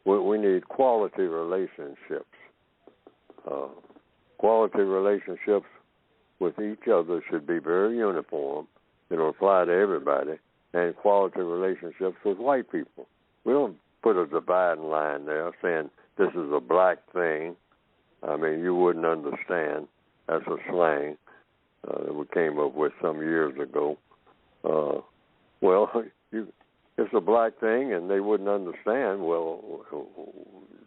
we need quality relationships. Quality relationships with each other should be very uniform. It'll apply to everybody. And quality relationships with white people. We don't put a dividing line there saying this is a black thing. I mean, you wouldn't understand. That's a slang that we came up with some years ago. It's a black thing and they wouldn't understand. Well,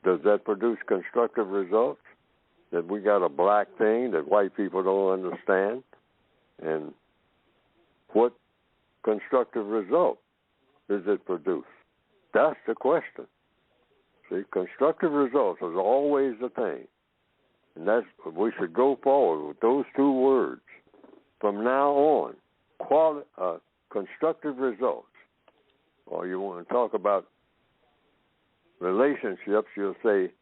does that produce constructive results? That we got a black thing that white people don't understand? And what constructive result does it produce? That's the question. See, constructive results is always the thing. And that's we should go forward with those 2 words. From now on, constructive results. Or you want to talk about relationships, you'll say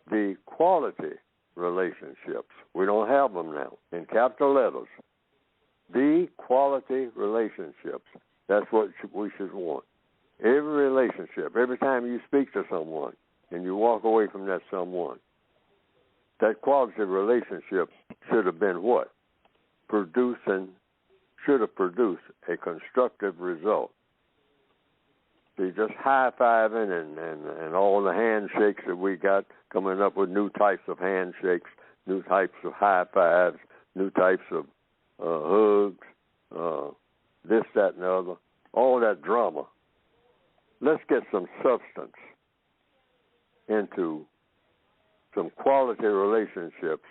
the quality relationships. We don't have them now in capital letters. The quality relationships. That's what we should want. Every relationship, every time you speak to someone and you walk away from that someone, that quality relationship should have been what? Should have produced a constructive result. See, just high-fiving and all the handshakes that we got, coming up with new types of handshakes, new types of high-fives, new types of hugs, this, that, and the other, all that drama. Let's get some substance into some quality relationships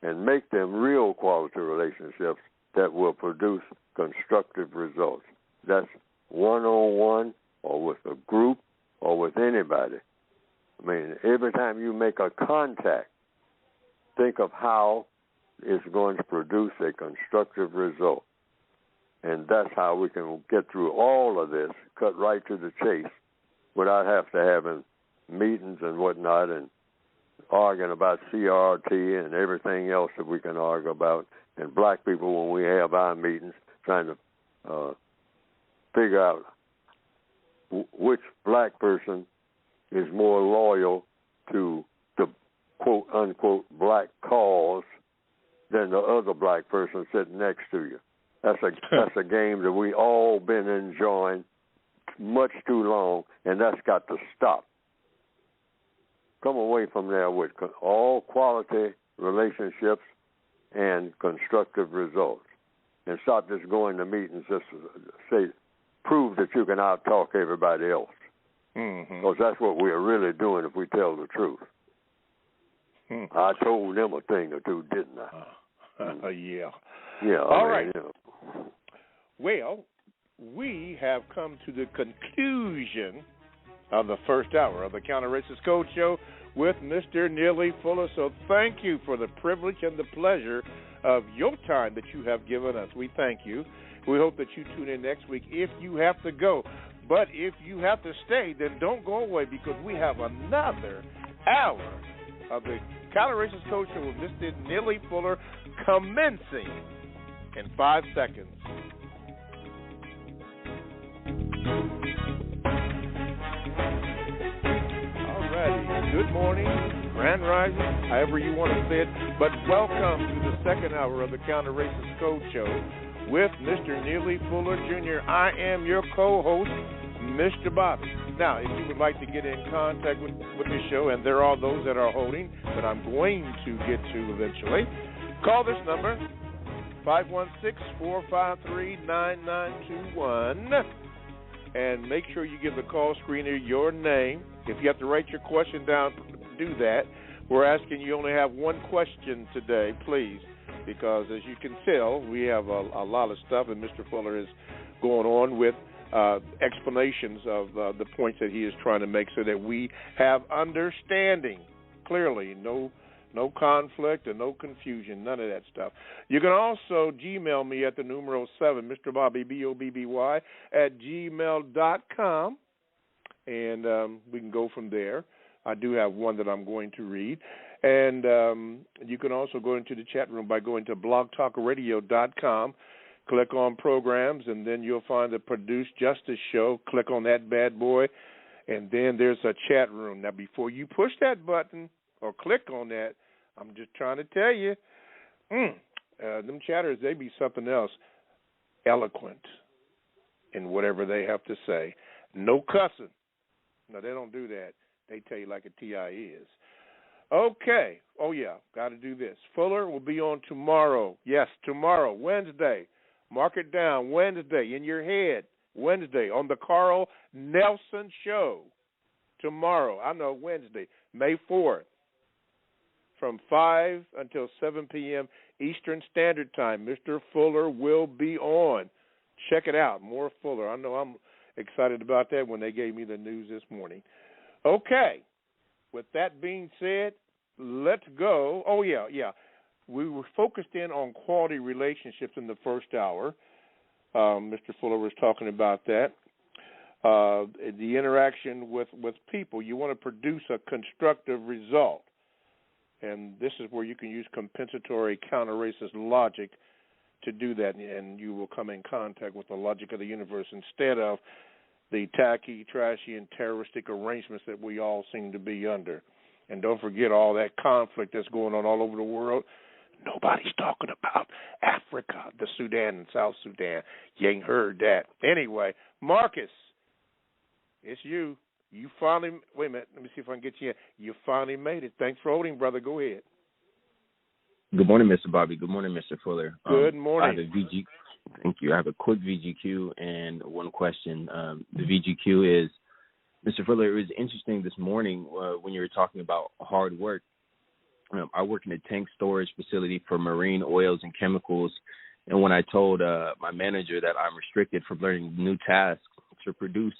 and make them real quality relationships that will produce constructive results. That's one-on-one or with a group or with anybody. I mean, every time you make a contact, think of how it's going to produce a constructive result. And that's how we can get through all of this, cut right to the chase, without having meetings and whatnot and arguing about CRT and everything else that we can argue about. And black people, when we have our meetings, trying to figure out which black person is more loyal to the quote-unquote black cause than the other black person sitting next to you. That's a game that we all been enjoying much too long, and that's got to stop. Come away from there with all quality relationships and constructive results, and stop just going to meetings just to prove that you can out-talk everybody else. Because that's what we're really doing if we tell the truth. I told them a thing or two, didn't I? Yeah. Yeah. All right. You know. Well, we have come to the conclusion of the first hour of the Counter Racist Code Show with Mr. Neely Fuller. So thank you for the privilege and the pleasure of your time that you have given us. We thank you. We hope that you tune in next week if you have to go. But if you have to stay, then don't go away, because we have another hour of the Counter Racist Code Show with Mr. Neely Fuller commencing in 5 seconds. Alrighty. Good morning, grand rising, however you want to say it. But welcome to the second hour of the Counter Racist Code Show with Mr. Neely Fuller Jr. I am your co-host, Mr. Bobby. Now, if you would like to get in contact with the show, and there are those that are holding that I'm going to get to eventually, call this number, 516-453-9921, and make sure you give the call screener your name. If you have to write your question down, do that. We're asking you only have one question today, please, because as you can tell, we have a lot of stuff, and Mr. Fuller is going on with explanations of the points that he is trying to make so that we have understanding clearly, no conflict and no confusion, none of that stuff. You can also Gmail me at the numero 7, Mr. Bobby, BOBBY, at gmail.com, and we can go from there. I do have one that I'm going to read. And you can also go into the chat room by going to blogtalkradio.com. Click on programs, and then you'll find the Produce Justice show. Click on that bad boy, and then there's a chat room. Now, before you push that button or click on that, I'm just trying to tell you, them chatters, they be something else. Eloquent in whatever they have to say. No cussing. No, they don't do that. They tell you like a TI is. Okay. Oh, yeah, got to do this. Fuller will be on tomorrow. Yes, tomorrow, Wednesday. Mark it down, Wednesday, in your head, Wednesday, on the Carl Nelson Show. Tomorrow, I know, Wednesday, May 4th, from 5 until 7 p.m. Eastern Standard Time. Mr. Fuller will be on. Check it out, more Fuller. I know I'm excited about that when they gave me the news this morning. Okay, with that being said, let's go. Oh, yeah. We were focused in on quality relationships in the first hour. Mr. Fuller was talking about that. The interaction with people. You want to produce a constructive result. And this is where you can use compensatory counter-racist logic to do that, and you will come in contact with the logic of the universe instead of the tacky, trashy, and terroristic arrangements that we all seem to be under. And don't forget all that conflict that's going on all over the world. Nobody's talking about Africa, the Sudan and South Sudan. You ain't heard that. Anyway, Marcus, it's you. You finally, wait a minute, let me see if I can get you in. You finally made it. Thanks for holding, brother. Go ahead. Good morning, Mr. Bobby. Good morning, Mr. Fuller. Good morning. I have a Thank you. I have a quick VGQ and one question. The VGQ is, Mr. Fuller, it was interesting this morning when you were talking about hard work. I work in a tank storage facility for marine oils and chemicals, and when I told my manager that I'm restricted from learning new tasks to produce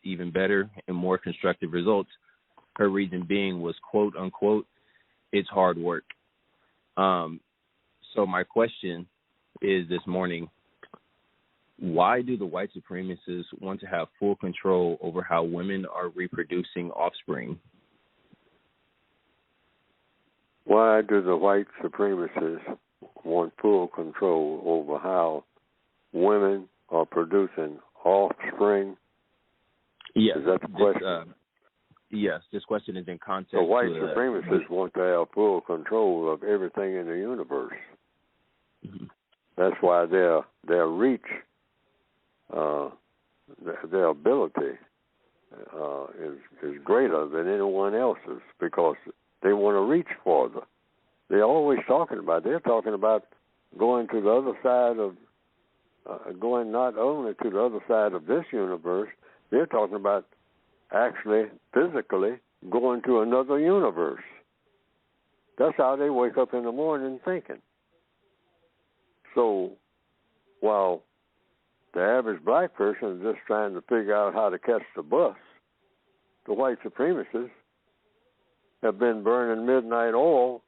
even better and more constructive results, her reason being was, quote, unquote, it's hard work. So my question is this morning, why do the white supremacists want to have full control over how women are reproducing offspring? Why do the white supremacists want full control over how women are producing offspring? Yes. Is that the question? Yes, this question is in context. The white supremacists want to have full control of everything in the universe. Mm-hmm. That's why their reach, their ability is greater than anyone else's, because they want to reach farther. They're always talking about going to the other side of, going not only to the other side of this universe, they're talking about actually physically going to another universe. That's how they wake up in the morning thinking. So while the average black person is just trying to figure out how to catch the bus, the white supremacists have been burning midnight oil,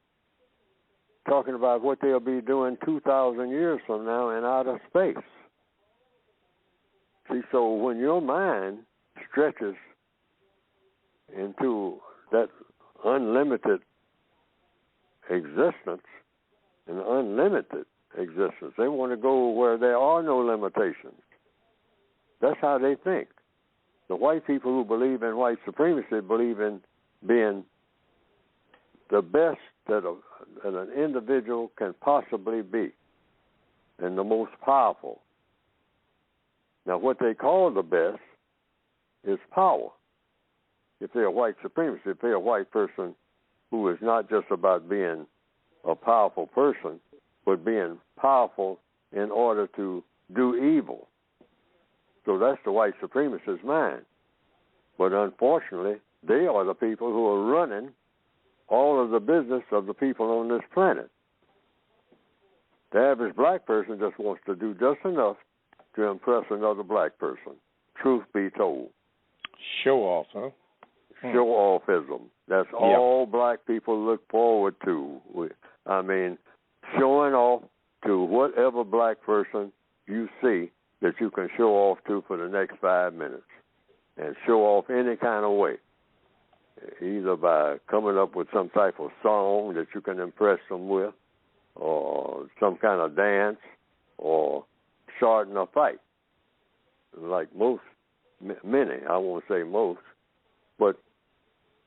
talking about what they'll be doing 2,000 years from now in outer space. See, so when your mind stretches into that unlimited existence and unlimited existence. They want to go where there are no limitations. That's how they think. The white people who believe in white supremacy believe in being the best that an individual can possibly be and the most powerful. Now, what they call the best is power. If they're white supremacy, if they're a white person who is not just about being a powerful person, but being powerful in order to do evil. So that's the white supremacist's mind. But unfortunately, they are the people who are running all of the business of the people on this planet. The average black person just wants to do just enough to impress another black person. Truth be told. Show off, huh? Show-offism. That's all black people look forward to. I mean, showing off to whatever black person you see that you can show off to for the next 5 minutes. And show off any kind of way. Either by coming up with some type of song that you can impress them with, or some kind of dance, or starting a fight. Like many, I won't say most, but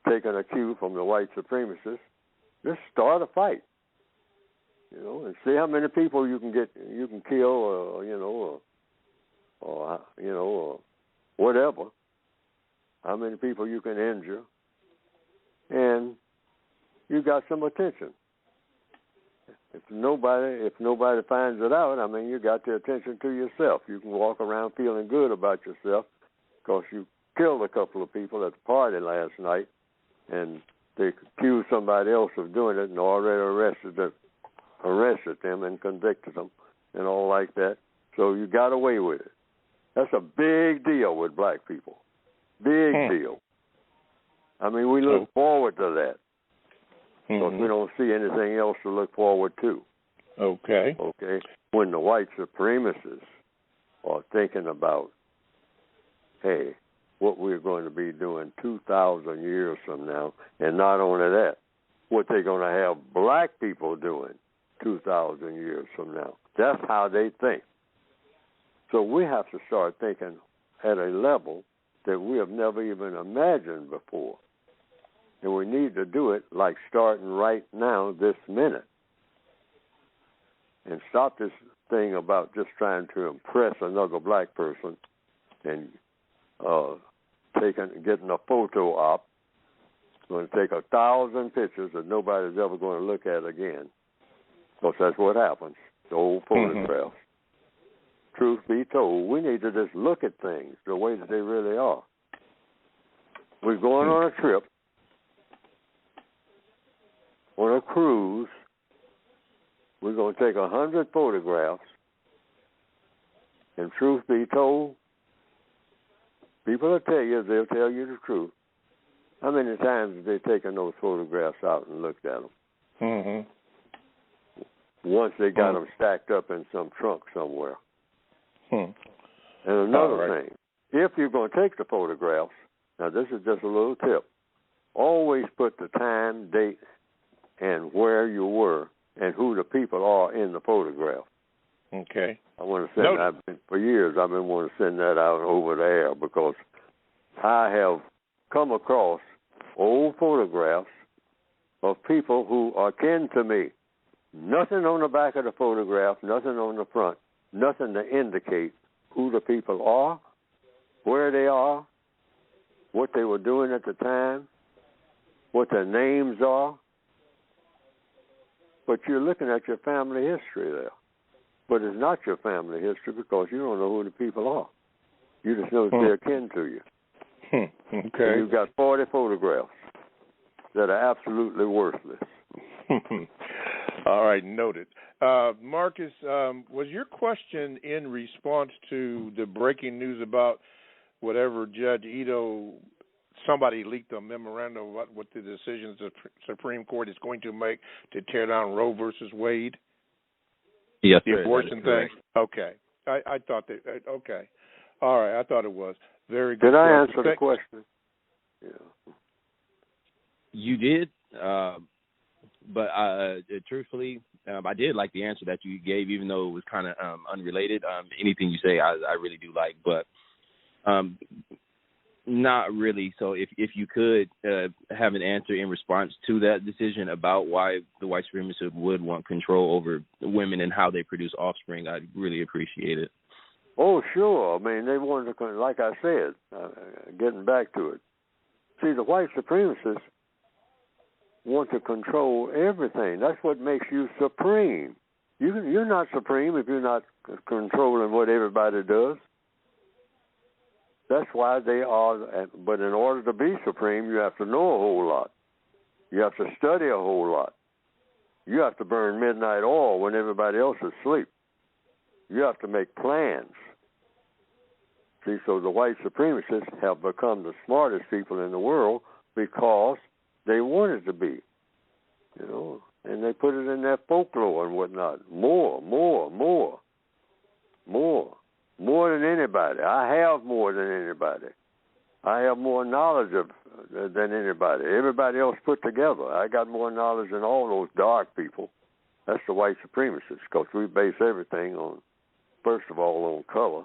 taking a cue from the white supremacists, just start a fight. And see how many people you can kill, or whatever. How many people you can injure, and you got some attention. If nobody finds it out, I mean, you got the attention to yourself. You can walk around feeling good about yourself because you killed a couple of people at the party last night, and they accused somebody else of doing it and already arrested them and convicted them and all like that. So you got away with it. That's a big deal with black people. Big deal. I mean, we look forward to that because we don't see anything else to look forward to. Okay. When the white supremacists are thinking about, hey, what we're going to be doing 2,000 years from now, and not only that, what they're going to have black people doing 2,000 years from now. That's how they think. So we have to start thinking at a level that we have never even imagined before. And we need to do it like starting right now, this minute. And stop this thing about just trying to impress another black person and getting a photo op. Going to take 1,000 pictures that nobody's ever going to look at again. Because that's what happens, the old photographs. Truth be told, we need to just look at things the way that they really are. We're going on a trip, on a cruise. We're going to take 100 photographs. And truth be told, people will tell you, they'll tell you the truth. How many times have they taken those photographs out and looked at them? Once they got them stacked up in some trunk somewhere. And another thing, if you're going to take the photographs, now this is just a little tip, always put the time, date, and where you were and who the people are in the photograph. Okay. I want to send for years I've been wanting to send that out over the air because I have come across old photographs of people who are kin to me. Nothing on the back of the photograph, nothing on the front, nothing to indicate who the people are, where they are, what they were doing at the time, what their names are. But you're looking at your family history there. But it's not your family history because you don't know who the people are. You just know they're kin to you. Okay. And you've got 40 photographs that are absolutely worthless. All right, noted. Marcus, was your question in response to the breaking news about whatever Judge Ito, somebody leaked a memorandum about what the decisions the Supreme Court is going to make to tear down Roe versus Wade? Yes, the abortion thing? Okay. I thought that, okay. All right, I thought it was. Very good. Did I answer the question? Yeah. You did. but truthfully, I did like the answer that you gave, even though it was kind of unrelated. Anything you say, I really do like, but not really. So if you could have an answer in response to that decision about why the white supremacists would want control over women and how they produce offspring, I'd really appreciate it. Oh, sure. I mean, they wanted to, like I said, getting back to it. See, the white supremacists want to control everything. That's what makes you supreme. You're not supreme if you're not controlling what everybody does. That's why they are. But in order to be supreme, you have to know a whole lot. You have to study a whole lot. You have to burn midnight oil when everybody else is asleep. You have to make plans. See, so the white supremacists have become the smartest people in the world because they wanted to be, you know, and they put it in their folklore and whatnot. More than anybody. I have more than anybody. I have more knowledge than anybody. Everybody else put together. I got more knowledge than all those dark people. That's the white supremacists, because we base everything on, first of all, on color.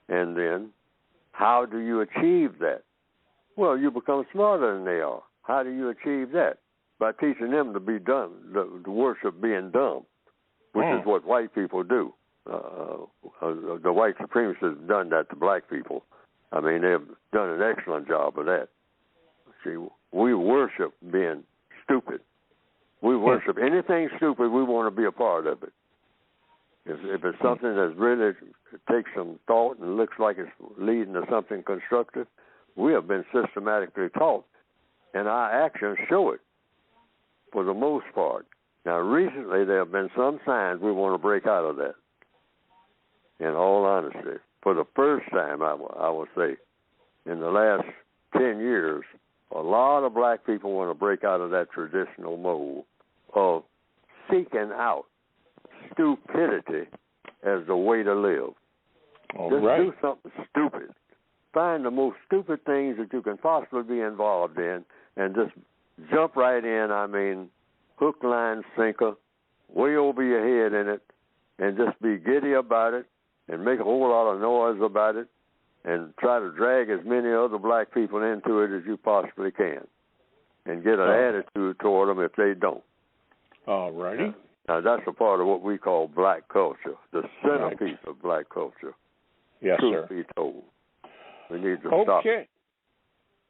And then, how do you achieve that? Well, you become smarter than they are. How do you achieve that? By teaching them to be dumb, to worship being dumb, which is what white people do. The white supremacists have done that to black people. I mean, they've done an excellent job of that. See, we worship being stupid. We worship anything stupid, we want to be a part of it. If it's something that's really takes some thought and looks like it's leading to something constructive, we have been systematically taught, and our actions show it for the most part. Now, recently there have been some signs we want to break out of that. In all honesty, for the first time, I will say, in the last 10 years, a lot of black people want to break out of that traditional mold of seeking out stupidity as the way to live. Do something stupid. Find the most stupid things that you can possibly be involved in and just jump right in. I mean, hook, line, sinker, way over your head in it, and just be giddy about it and make a whole lot of noise about it and try to drag as many other black people into it as you possibly can and get an attitude toward them if they don't. All righty. Now, that's a part of what we call black culture, the centerpiece of black culture. Yes, Truth sir. be told. We need to stop.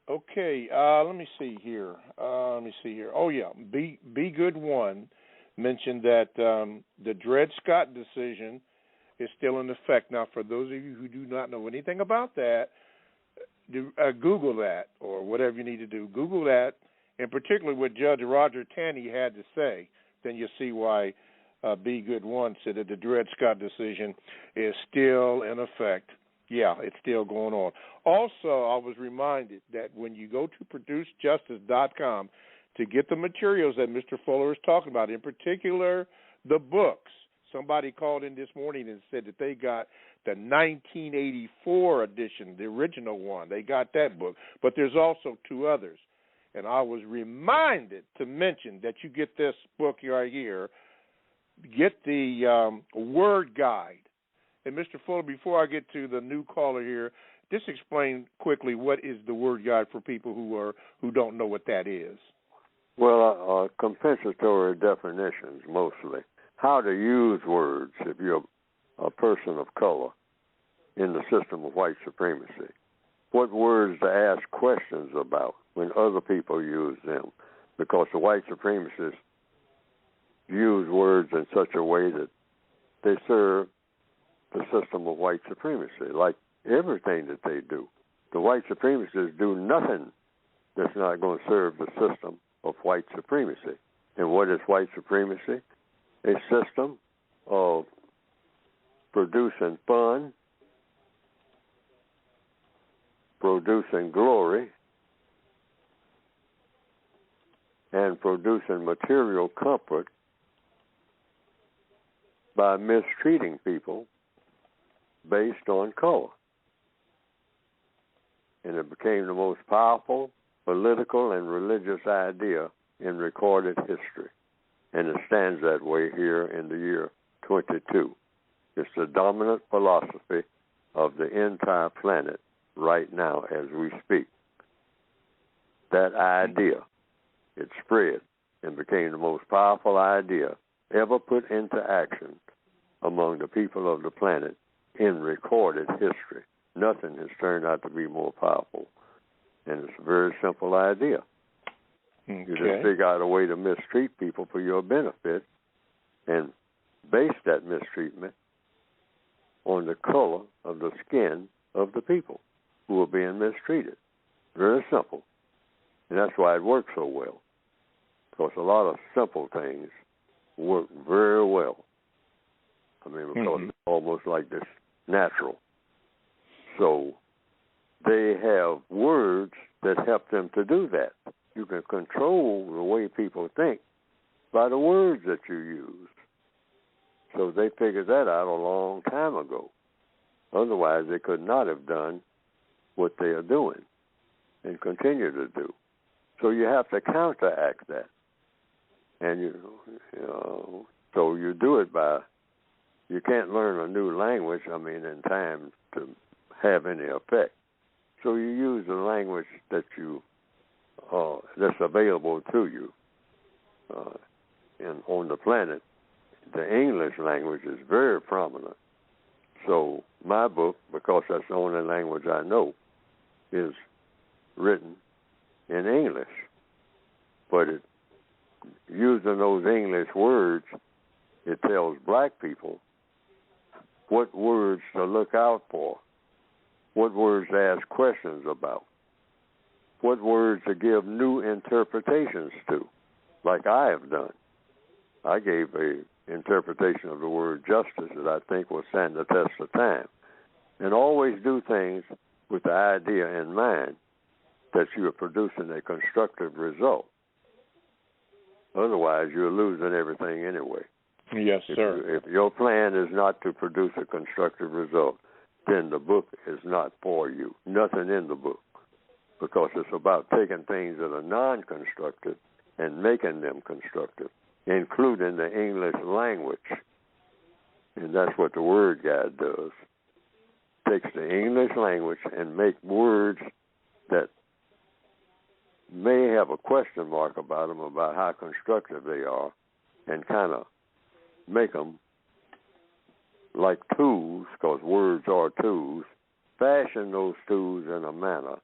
Okay. Let me see here. Oh, yeah. Be Good One mentioned that the Dred Scott decision is still in effect. Now, for those of you who do not know anything about that, Google that or whatever you need to do. Google that, and particularly what Judge Roger Taney had to say. Then you'll see why Be Good One said that the Dred Scott decision is still in effect. Yeah, it's still going on. Also, I was reminded that when you go to producejustice.com to get the materials that Mr. Fuller is talking about, in particular the books, somebody called in this morning and said that they got the 1984 edition, the original one. They got that book. But there's also two others. And I was reminded to mention that you get this book right here, get the word guide. And Mr. Fuller, before I get to the new caller here, just explain quickly what is the word guide for people who don't know what that is. Well, compensatory definitions mostly. How to use words if you're a person of color in the system of white supremacy. What words to ask questions about when other people use them, because the white supremacists use words in such a way that they serve the system of white supremacy, like everything that they do. The white supremacists do nothing that's not going to serve the system of white supremacy. And what is white supremacy? A system of producing fun, producing glory, and producing material comfort by mistreating people based on color. And it became the most powerful political and religious idea in recorded history. and it stands that way here in the year 22. It's the dominant philosophy of the entire planet right now as we speak. That idea, it spread and became the most powerful idea ever put into action among the people of the planet in recorded history. Nothing has turned out to be more powerful. And it's a very simple idea. Okay. You just figure out a way to mistreat people for your benefit and base that mistreatment on the color of the skin of the people who are being mistreated. Very simple. And that's why it works so well. Because a lot of simple things work very well. I mean, because it's almost like this natural. So they have words that help them to do that. You can control the way people think by the words that you use. So they figured that out a long time ago. Otherwise, they could not have done what they are doing and continue to do. So you have to counteract that. And, so you do it by, you can't learn a new language, in time to have any effect. So you use the language that that's available to you. And on the planet, the English language is very prominent. So my book, because that's the only language I know, is written in English. But using those English words, it tells black people what words to look out for, what words to ask questions about, what words to give new interpretations to, like I have done. I gave an interpretation of the word justice that I think will stand the test of time. And always do things with the idea in mind that you are producing a constructive result. Otherwise, you're losing everything anyway. Yes, sir. If your plan is not to produce a constructive result, then the book is not for you. Nothing in the book. Because it's about taking things that are non-constructive and making them constructive, including the English language. And that's what the Word Guide does. Takes the English language and make words that may have a question mark about them, about how constructive they are, and kind of make them like tools, because words are tools, fashion those tools in a manner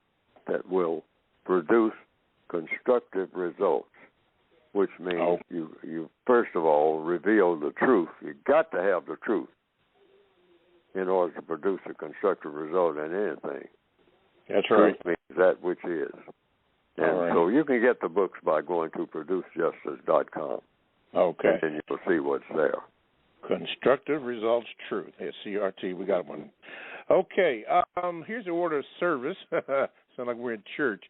that will produce constructive results, which means you first of all reveal the truth. You've got to have the truth in order to produce a constructive result in anything. That's truth right. means that which is. And so you can get the books by going to producejustice.com. Okay. And then you'll see what's there. Constructive Results Truth. CRT, we got one. Okay, here's the order of service. Sound like we're in church.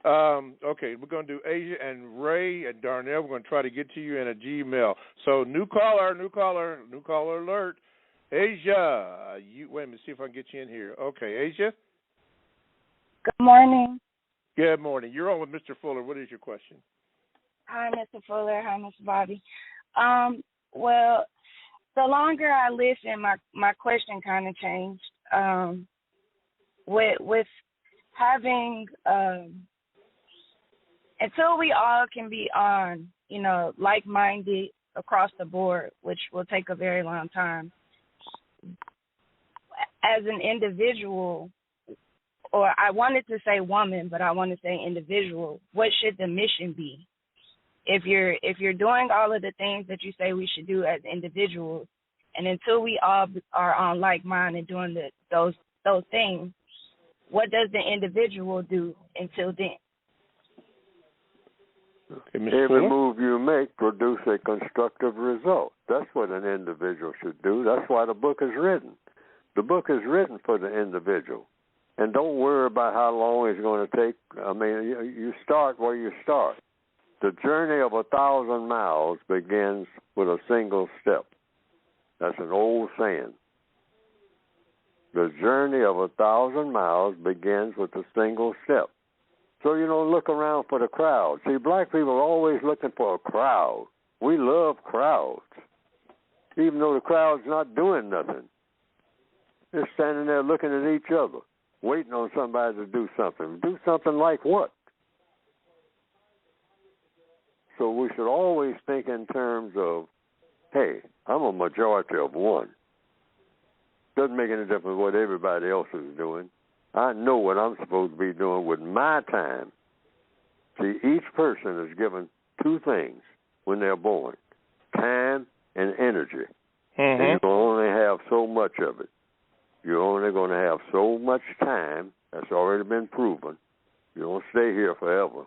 Okay, we're going to do Asia and Ray and Darnell. We're going to try to get to you in a Gmail. So new caller alert. Asia, wait a minute, see if I can get you in here. Okay, Asia? Good morning. Good morning. You're on with Mr. Fuller. What is your question? Hi, Mr. Fuller. Hi, Mr. Bobby. Well, the longer I listen, my question kind of changed. With having, until we all can be on, like-minded across the board, which will take a very long time, as an individual, or I wanted to say woman, but I want to say individual, what should the mission be? If you're doing all of the things that you say we should do as individuals, and until we all are on like mind and doing those things, what does the individual do until then? Okay, every move you make produce a constructive result. That's what an individual should do. That's why the book is written. The book is written for the individual. And don't worry about how long it's going to take. You start where you start. The journey of 1,000 miles begins with a single step. That's an old saying. The journey of 1,000 miles begins with a single step. So you don't look around for the crowd. See, black people are always looking for a crowd. We love crowds, even though the crowd's not doing nothing. They're standing there looking at each other, waiting on somebody to do something. Do something like what? So we should always think in terms of, hey, I'm a majority of one. Doesn't make any difference what everybody else is doing. I know what I'm supposed to be doing with my time. See, each person is given two things when they're born, time and energy. And you can only have so much of it. You're only going to have so much time. That's already been proven. You don't stay here forever.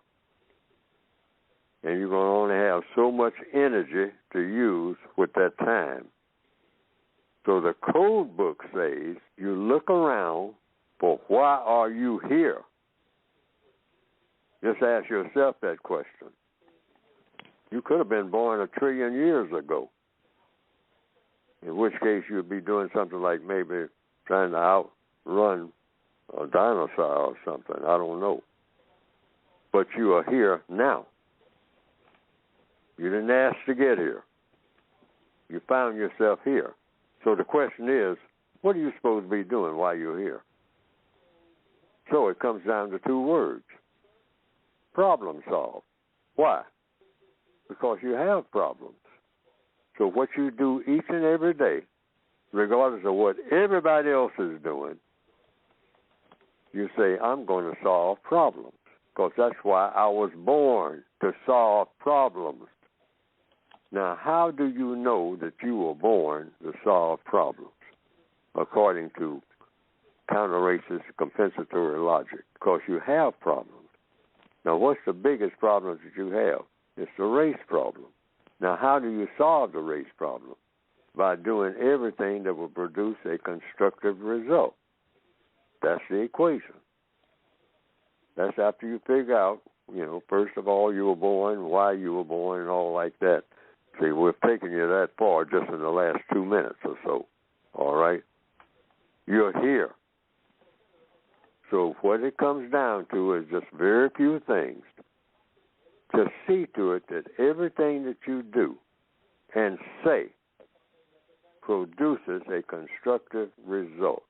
And you're going to only have so much energy to use with that time. So the code book says you look around for why are you here? Just ask yourself that question. You could have been born 1 trillion years ago, in which case you'd be doing something like maybe trying to outrun a dinosaur or something. I don't know. But you are here now. You didn't ask to get here. You found yourself here. So the question is, what are you supposed to be doing while you're here? So it comes down to two words. Problem solve. Why? Because you have problems. So what you do each and every day, regardless of what everybody else is doing, you say, I'm going to solve problems. Because that's why I was born, to solve problems. Now, how do you know that you were born to solve problems? According to counter-racist compensatory logic. Because you have problems. Now, what's the biggest problem that you have? It's the race problem. Now, how do you solve the race problem? By doing everything that will produce a constructive result. That's the equation. That's after you figure out, first of all, you were born, why you were born, and all like that. See, we've taken you that far just in the last 2 minutes or so. All right? You're here. So what it comes down to is just very few things. To see to it that everything that you do and say produces a constructive result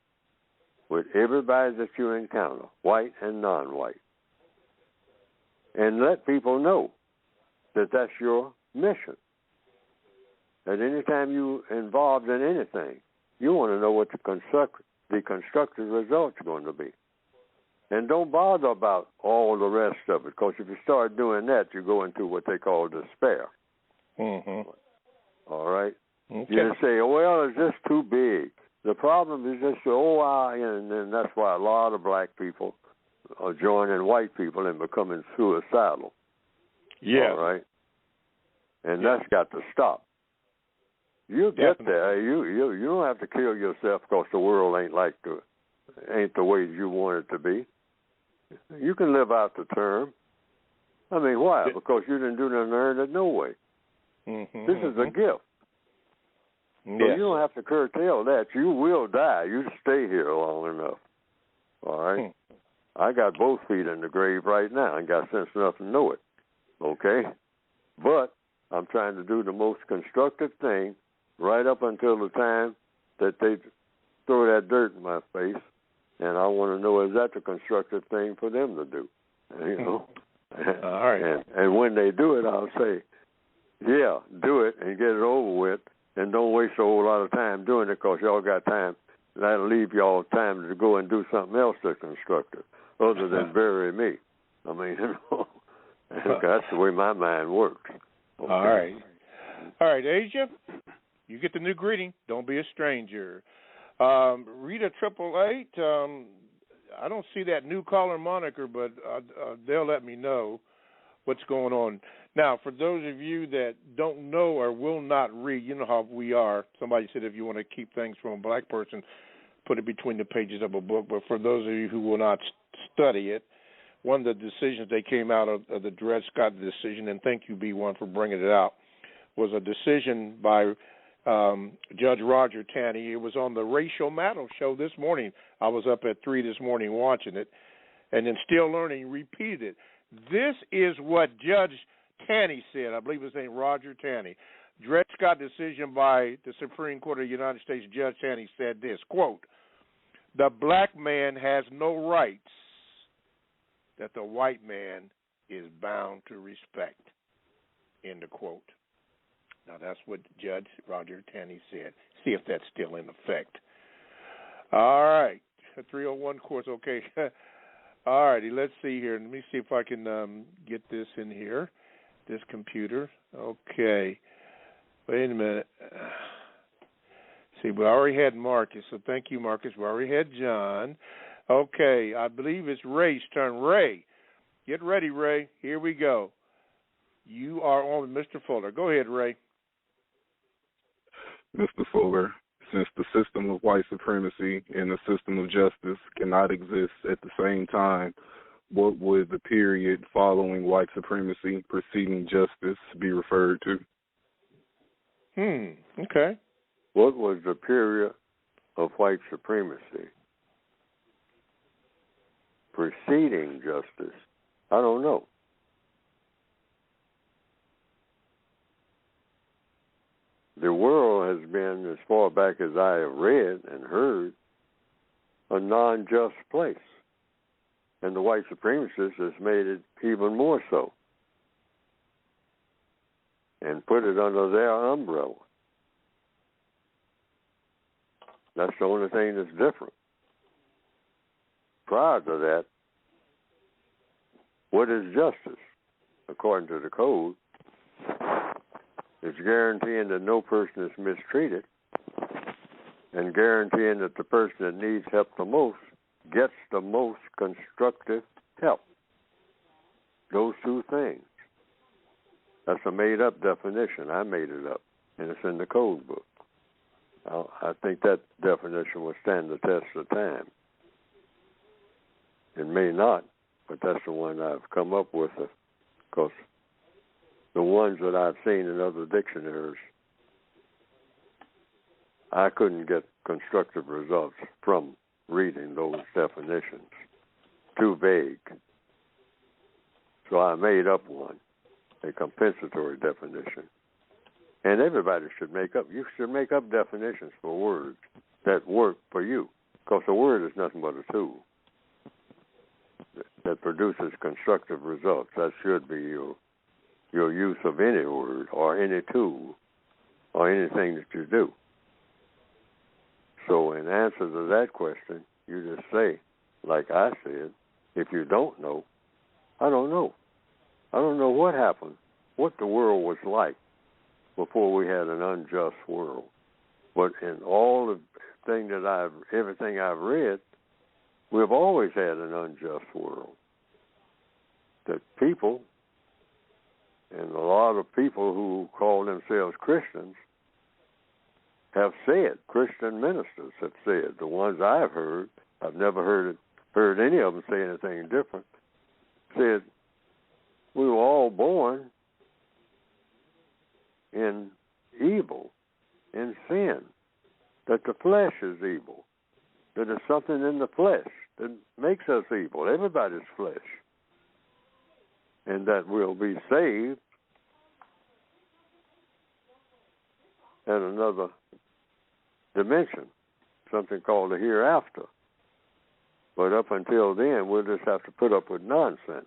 with everybody that you encounter, white and non-white. And let people know that that's your mission. That any time you're involved in anything, you want to know what the constructive result's going to be. And don't bother about all the rest of it, because if you start doing that, you go into what they call despair. Mm-hmm. All right? Okay. You say, well, it's just too big. The problem is just, and that's why a lot of black people are joining white people and becoming suicidal. Yeah. All right? And that's got to stop. You get there. You don't have to kill yourself because the world ain't the way you want it to be. You can live out the term. I mean, why? Because you didn't do nothing to earn it no way. Mm-hmm, this is a gift. So you don't have to curtail that. You will die. You stay here long enough. All right? I got both feet in the grave right now and got sense enough to know it. Okay? But I'm trying to do the most constructive thing right up until the time that they throw that dirt in my face. And I want to know, is that the constructive thing for them to do? All right. And when they do it, I'll say, yeah, do it and get it over with. And don't waste a whole lot of time doing it, because y'all got time. That'll leave y'all time to go and do something else that's constructive, other than bury me. I mean, that's the way my mind works. Okay. All right, Asia, you get the new greeting. Don't be a stranger. Rita 888, I don't see that new caller moniker, but they'll let me know what's going on. Now, for those of you that don't know or will not read, you know how we are. Somebody said if you want to keep things from a black person, put it between the pages of a book. But for those of you who will not study it, one of the decisions that came out of the Dred Scott decision, and thank you, B1, for bringing it out, was a decision by Judge Roger Taney. It was on the Racial Matter show this morning. I was up at 3 this morning watching it, and then Still Learning repeated it. This is what Judge Taney said, I believe his name Roger Taney, Dred Scott decision by the Supreme Court of the United States, Judge Taney said this, quote, "The black man has no rights that the white man is bound to respect," end of quote. Now, that's what Judge Roger Taney said. See if that's still in effect. All right. 301 course, okay. All righty, let's see here. Let me see if I can get this in here, this computer. Okay. Wait a minute. See, we already had Marcus, so thank you, Marcus. We already had John. Okay, I believe it's Ray's turn. Ray, get ready, Ray. Here we go. You are on with Mr. Fuller. Go ahead, Ray. Mr. Fuller, since the system of white supremacy and the system of justice cannot exist at the same time, what would the period following white supremacy preceding justice be referred to? Okay. What was the period of white supremacy preceding justice? I don't know. The world has been, as far back as I have read and heard, a non-just place. And the white supremacists has made it even more so and put it under their umbrella. That's the only thing that's different. Prior to that, what is justice? According to the code, it's guaranteeing that no person is mistreated and guaranteeing that the person that needs help the most gets the most constructive help. Those two things. That's a made-up definition. I made it up, and it's in the code book. I think that definition will stand the test of time. It may not, but that's the one I've come up with, because the ones that I've seen in other dictionaries, I couldn't get constructive results from reading those definitions. Too vague. So I made up one, a compensatory definition. And everybody should make up. You should make up definitions for words that work for you, because a word is nothing but a tool that produces constructive results. That should be your use of any word or any tool or anything that you do. So in answer to that question, you just say, like I said, if you don't know, I don't know. I don't know what happened, what the world was like before we had an unjust world. But in all the everything I've read, we've always had an unjust world. That people, and a lot of people who call themselves Christians, have said, Christian ministers have said, the ones I've heard, I've never heard any of them say anything different, said, we were all born in evil, in sin, that the flesh is evil, that there's something in the flesh that makes us evil, everybody's flesh, and that we'll be saved at another dimension, something called the hereafter. But up until then, we'll just have to put up with nonsense.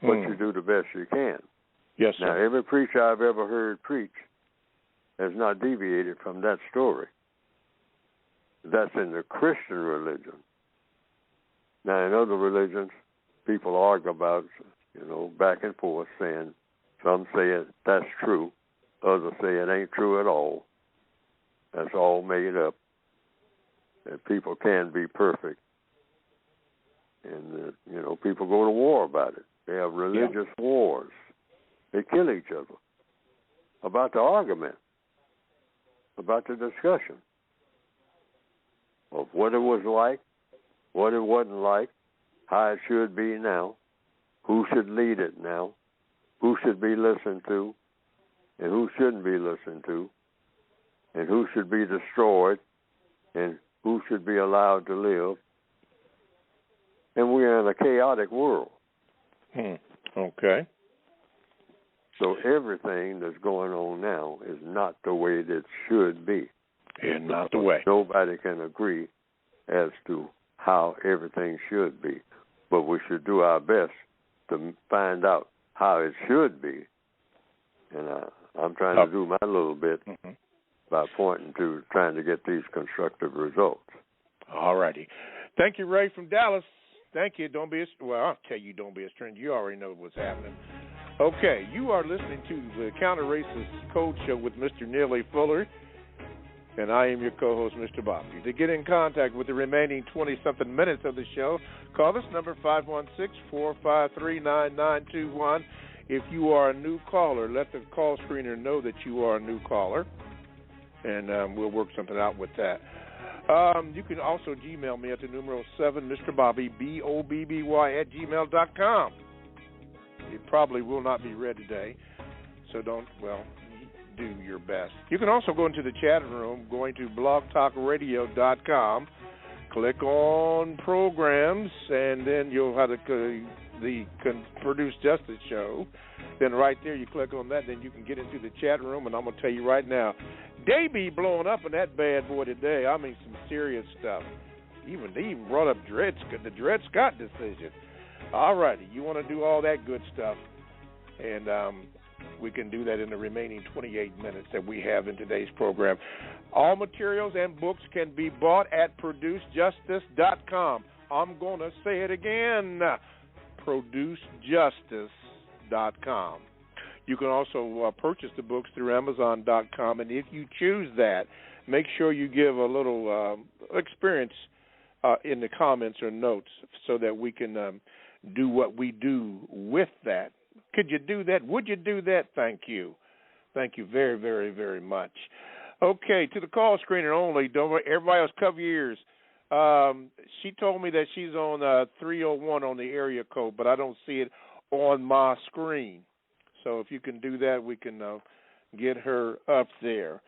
But you do the best you can. Yes, sir. Now, every preacher I've ever heard preach has not deviated from that story. That's in the Christian religion. Now, in other religions, people argue about, back and forth, saying, some say that's true, others say it ain't true at all. That's all made up. That people can be perfect. And, people go to war about it. They have religious wars. They kill each other about the argument, about the discussion of what it was like, what it wasn't like, how it should be now, who should lead it now, who should be listened to, and who shouldn't be listened to, and who should be destroyed, and who should be allowed to live. And we're in a chaotic world. Okay. So everything that's going on now is not the way that it should be. And not the way. Nobody can agree as to how everything should be. But we should do our best to find out how it should be. And I'm trying to do my little bit by pointing to trying to get these constructive results. All righty. Thank you, Ray from Dallas. Thank you. I'll tell you, don't be a stranger. You already know what's happening. Okay, you are listening to the Counter Racist Code Show with Mr. Neely Fuller, and I am your co-host, Mr. Bobby. To get in contact with the remaining 20-something minutes of the show, call this number, 516-453-9921. If you are a new caller, let the call screener know that you are a new caller, and we'll work something out with that. You can also Gmail me at the numero 7, Mr. Bobby, BOBBY @gmail.com. It probably will not be read today, so do your best. You can also go into the chat room, going to blogtalkradio.com, click on programs, and then you'll have the Produce Justice show. Then right there, you click on that, then you can get into the chat room, and I'm going to tell you right now, they be blowing up in that bad boy today. I mean, some serious stuff. They even brought up the Dred Scott decision. All righty, you want to do all that good stuff, and we can do that in the remaining 28 minutes that we have in today's program. All materials and books can be bought at ProduceJustice.com. I'm going to say it again, ProduceJustice.com. You can also purchase the books through Amazon.com, and if you choose that, make sure you give a little experience in the comments or notes so that we can do what we do with that. Could you do that? Would you do that? Thank you. Thank you very, very, very much. Okay, to the call screener only. Don't worry, everybody else cover your ears. She told me that she's on 301 on the area code, but I don't see it on my screen. So if you can do that, we can get her up there.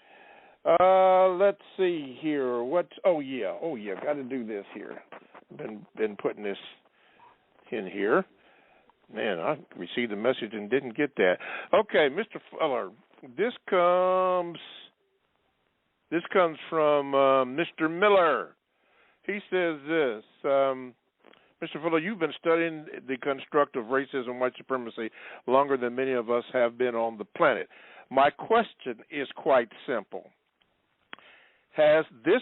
Let's see here. Oh yeah, got to do this here. Been putting this in here. Man, I received the message and didn't get that. Okay, Mr. Fuller, this comes from Mr. Miller. He says this. Mr. Fuller, you've been studying the construct of racism, white supremacy, longer than many of us have been on the planet. My question is quite simple. Has this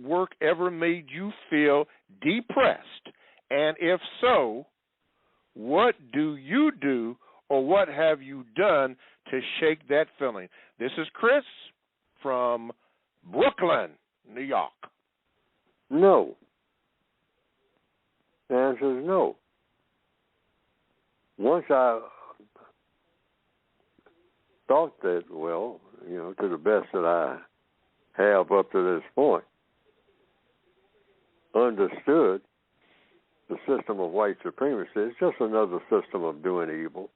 work ever made you feel depressed? And if so, what do you do, or what have you done to shake that feeling? This is Chris from Brooklyn, New York. No. The answer is no. Once I thought that, to the best that I have up to this point, understood the system of white supremacy is just another system of doing evil.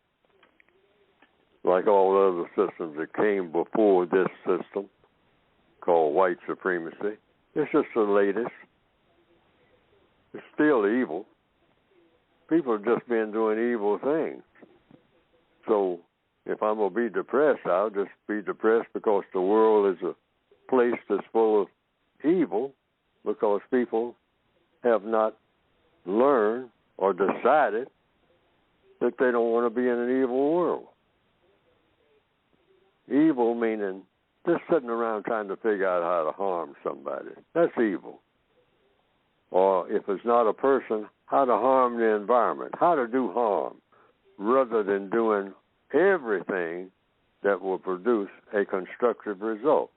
Like all other systems that came before this system called white supremacy. It's just the latest. It's still evil. People have just been doing evil things. So if I'm going to be depressed, I'll just be depressed because the world is a place that's full of evil, because people have not learned or decided that they don't want to be in an evil world. Evil meaning just sitting around trying to figure out how to harm somebody. That's evil. Or if it's not a person, how to harm the environment, how to do harm, rather than doing everything that will produce a constructive result.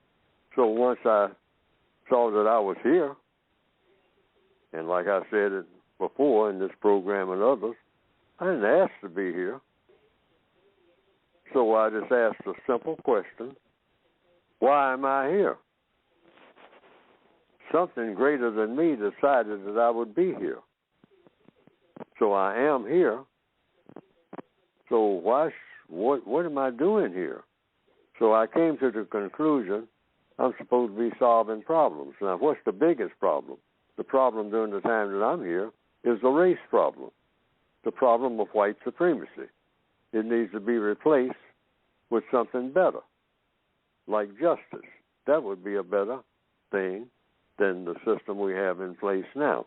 So once I saw that I was here, and like I said it before in this program and others, I didn't ask to be here. So I just asked a simple question: why am I here? Something greater than me decided that I would be here. So I am here. So what am I doing here? So I came to the conclusion I'm supposed to be solving problems. Now, what's the biggest problem? The problem during the time that I'm here is the race problem, the problem of white supremacy. It needs to be replaced with something better, like justice. That would be a better thing than the system we have in place now,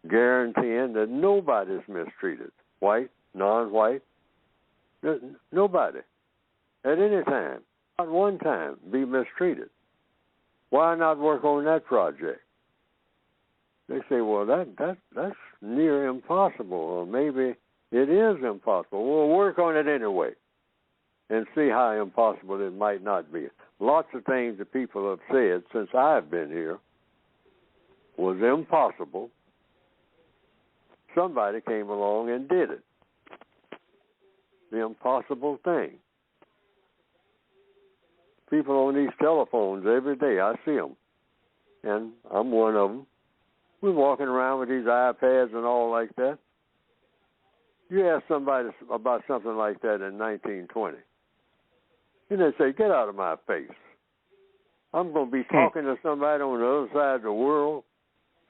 guaranteeing that nobody's mistreated, white, non-white, nobody, at any time, not one time, be mistreated. Why not work on that project? They say, well, that's near impossible, or maybe it is impossible. We'll work on it anyway and see how impossible it might not be. Lots of things that people have said since I've been here was impossible. Somebody came along and did it. The impossible thing. People on these telephones every day, I see them, and I'm one of them. We're walking around with these iPads and all like that. You ask somebody about something like that in 1920, and they say, get out of my face. I'm going to be talking to somebody on the other side of the world,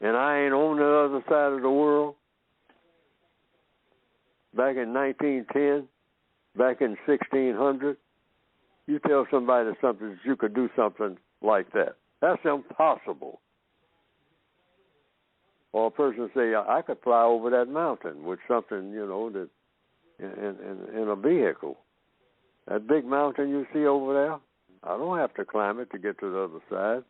and I ain't on the other side of the world. Back in 1910, back in 1600, you tell somebody something that you could do something like that. That's impossible. Or a person say, I could fly over that mountain with something, that in a vehicle. That big mountain you see over there, I don't have to climb it to get to the other side.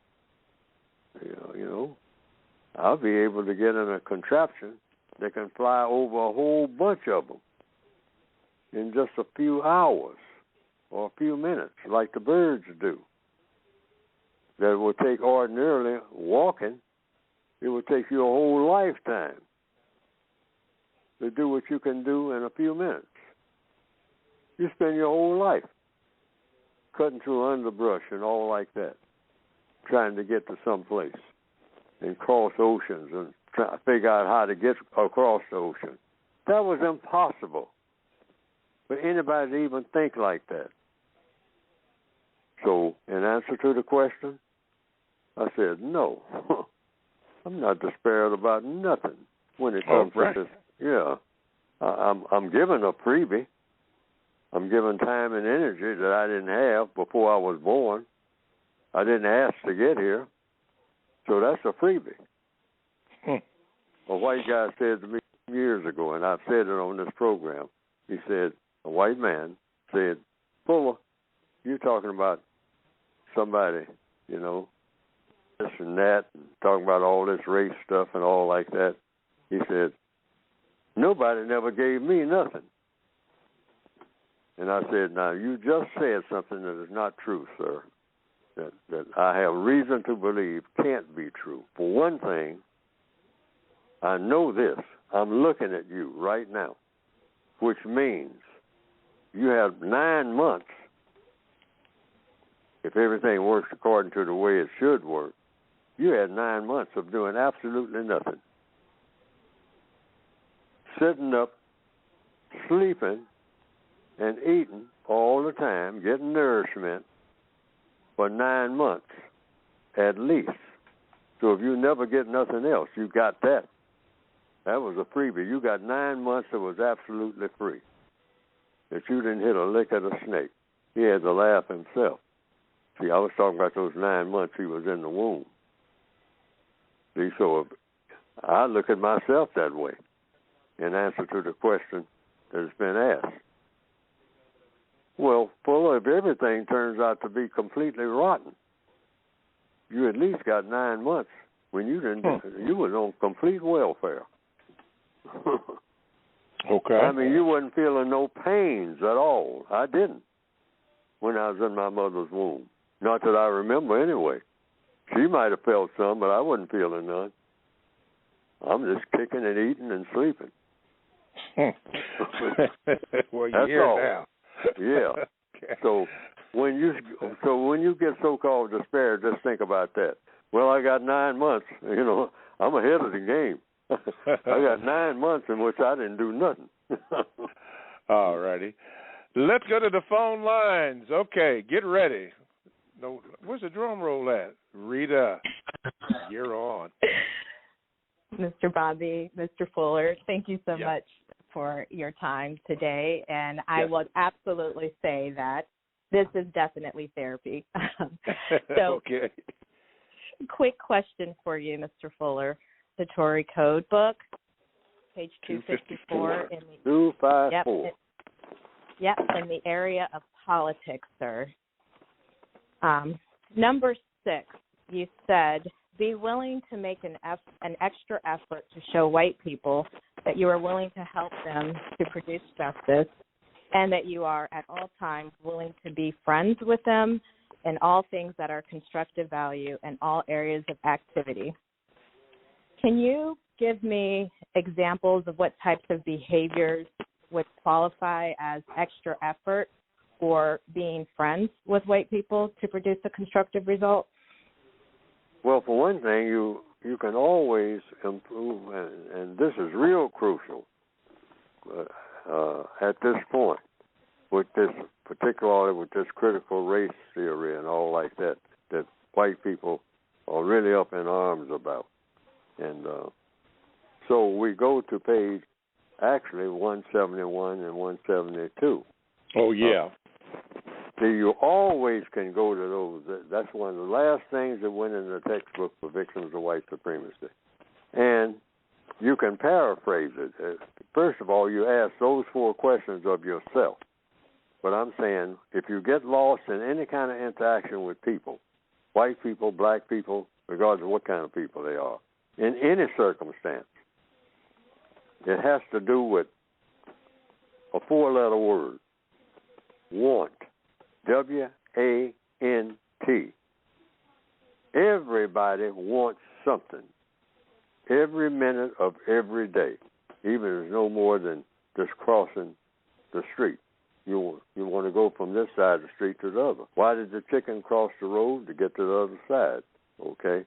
I'll be able to get in a contraption that can fly over a whole bunch of them in just a few hours or a few minutes, like the birds do. That would take ordinarily walking. It would take you a whole lifetime to do what you can do in a few minutes. You spend your whole life cutting through underbrush and all like that, trying to get to some place and cross oceans and try to figure out how to get across the ocean. That was impossible for anybody to even think like that. So, in answer to the question, I said, no. I'm not despaired about nothing when it comes to this. Yeah. I'm given a freebie. I'm given time and energy that I didn't have before I was born. I didn't ask to get here. So that's a freebie. A white guy said to me years ago, and I've said it on this program, he said, a white man said, Fuller, you're talking about somebody, this and that, and talking about all this race stuff and all like that. He said, nobody never gave me nothing. And I said, now, you just said something that is not true, sir, that I have reason to believe can't be true. For one thing, I know this. I'm looking at you right now, which means you have 9 months, if everything works according to the way it should work, you had 9 months of doing absolutely nothing. Sitting up, sleeping, and eating all the time, getting nourishment for 9 months at least. So if you never get nothing else, you got that. That was a freebie. You got 9 months that was absolutely free. That you didn't hit a lick at a snake. He had to laugh himself. See, I was talking about those 9 months he was in the womb. See, so I look at myself that way in answer to the question that has been asked. Well, Fuller, if everything turns out to be completely rotten, you at least got 9 months when you didn't. You was on complete welfare. Okay. I mean, you wasn't feeling no pains at all. I didn't when I was in my mother's womb. Not that I remember anyway. She might have felt some, but I wasn't feeling none. I'm just kicking and eating and sleeping. Well, that's you're all. Now. Yeah. Okay. So when you get so-called despair, just think about that. Well, I got 9 months. I'm ahead of the game. I got 9 months in which I didn't do nothing. All righty. Let's go to the phone lines. Okay, get ready. No, where's the drum roll at? Rita, you're on. Mr. Bobby, Mr. Fuller, thank you so much for your time today. And I will absolutely say that This is definitely therapy. So, okay. Quick question for you, Mr. Fuller. The Tory Code book, page 254. 254. Yep, in the area of politics, sir. Number 6, you said, be willing to make an extra effort to show white people that you are willing to help them to produce justice, and that you are at all times willing to be friends with them in all things that are constructive value in all areas of activity. Can you give me examples of what types of behaviors would qualify as extra effort or being friends with white people to produce a constructive result? Well, for one thing, you can always improve, and this is real crucial at this point, with this, particularly with this critical race theory and all like that white people are really up in arms about. And so we go to page, actually, 171 and 172. Oh, yeah. See, you always can go to those. That's one of the last things that went in the textbook for victims of white supremacy. And you can paraphrase it. First of all, you ask those 4 questions of yourself. But I'm saying, if you get lost in any kind of interaction with people, white people, black people, regardless of what kind of people they are, in any circumstance, it has to do with a 4-letter word, want. W-A-N-T. Everybody wants something every minute of every day, even if it's no more than just crossing the street. You want to go from this side of the street to the other. Why did the chicken cross the road? To get to the other side, okay?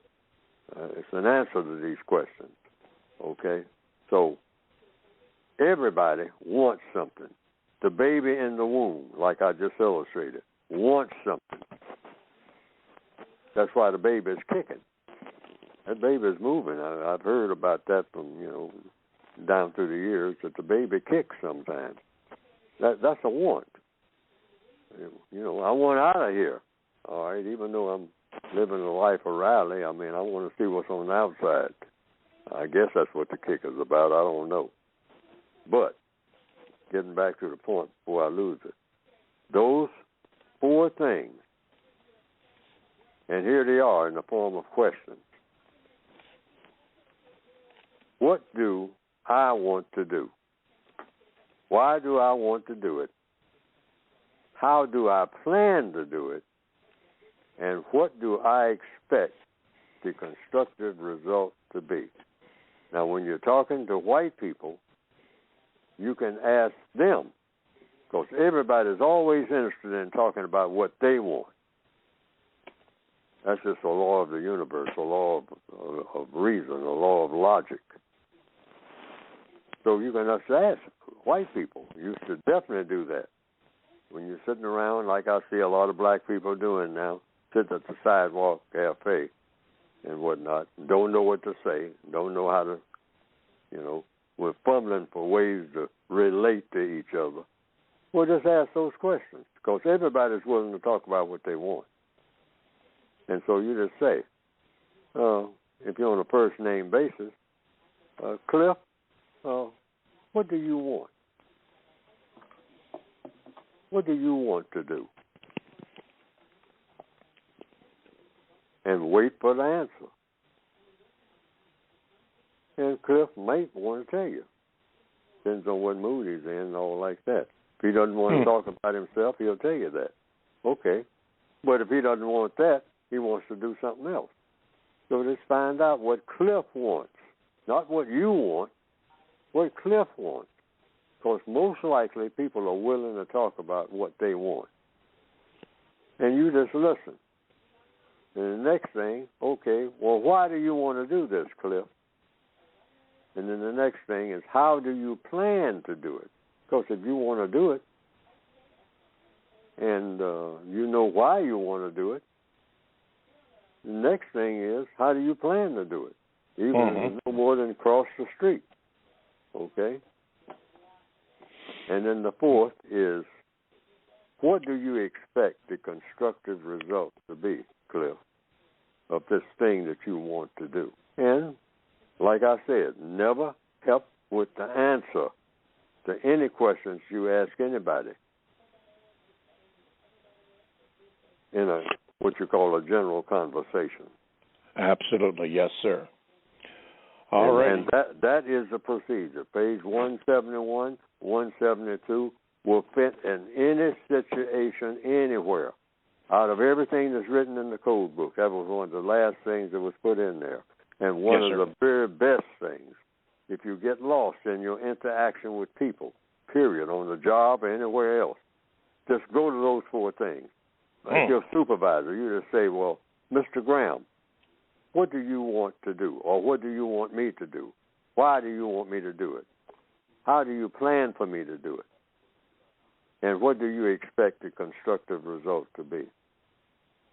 It's an answer to these questions, okay? So everybody wants something. The baby in the womb, like I just illustrated, wants something. That's why the baby is kicking. That baby is moving. I've heard about that from, down through the years, that the baby kicks sometimes. That's a want. I want out of here. All right, even though I'm living a life of rally, I want to see what's on the outside. I guess that's what the kick is about. I don't know. But getting back to the point before I lose it, those 4 things, and here they are in the form of questions. What do I want to do? Why do I want to do it? How do I plan to do it? And what do I expect the constructive result to be? Now, when you're talking to white people, you can ask them, because everybody's always interested in talking about what they want. That's just a law of the universe, a law of reason, a law of logic. So you can just ask white people. You should definitely do that. When you're sitting around, like I see a lot of black people doing now, sitting at the sidewalk cafe and whatnot, don't know what to say, don't know how to, we're fumbling for ways to relate to each other. Well, just ask those questions, because everybody's willing to talk about what they want. And so you just say, if you're on a first-name basis, Cliff, what do you want? What do you want to do? And wait for the answer. And Cliff might want to tell you. Depends on what mood he's in and all like that. If he doesn't want to talk about himself, he'll tell you that. Okay. But if he doesn't want that, he wants to do something else. So just find out what Cliff wants. Not what you want, what Cliff wants. Because most likely people are willing to talk about what they want. And you just listen. And the next thing, okay, well, why do you want to do this, Cliff? And then the next thing is, how do you plan to do it? Because if you want to do it, and you know why you want to do it, the next thing is, how do you plan to do it? Even no more than cross the street. Okay? And then the fourth is, what do you expect the constructive result to be, Cliff, of this thing that you want to do? And, like I said, never help with the answer to any questions you ask anybody in what you call a general conversation. Absolutely, yes, sir. All right. And that is the procedure. Page 171, 172 will fit in any situation anywhere. Out of everything that's written in the code book, that was one of the last things that was put in there. And one of the very best things, if you get lost in your interaction with people, period, on the job or anywhere else, just go to those 4 things. Like your supervisor, you just say, well, Mr. Graham, what do you want to do? Or what do you want me to do? Why do you want me to do it? How do you plan for me to do it? And what do you expect the constructive result to be?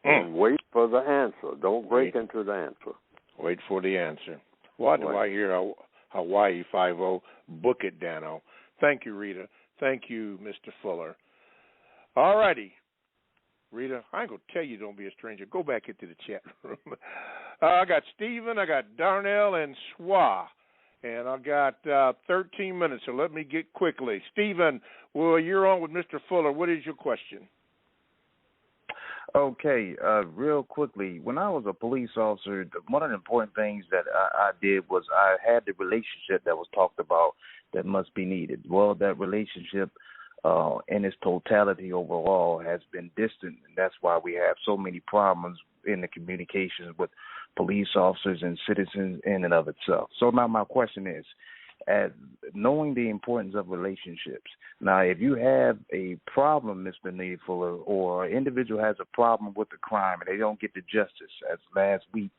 And wait for the answer. Don't break into the answer. Wait for the answer. Why do I hear Hawaii 5-0? Book it, Dano. Thank you, Rita. Thank you, Mr. Fuller. All righty. Rita, I ain't going to tell you don't be a stranger. Go back into the chat room. I got Stephen, I got Darnell, and Schwa. And I got 13 minutes, so let me get quickly. Stephen, well, you're on with Mr. Fuller. What is your question? Okay, real quickly, when I was a police officer, one of the important things that I did was I had the relationship that was talked about that must be needed. Well, that relationship in its totality overall has been distant, and that's why we have so many problems in the communications with police officers and citizens in and of itself. So now my question is, knowing the importance of relationships. Now, if you have a problem, Mr. Neely Fuller, or an individual has a problem with a crime and they don't get the justice, as last week,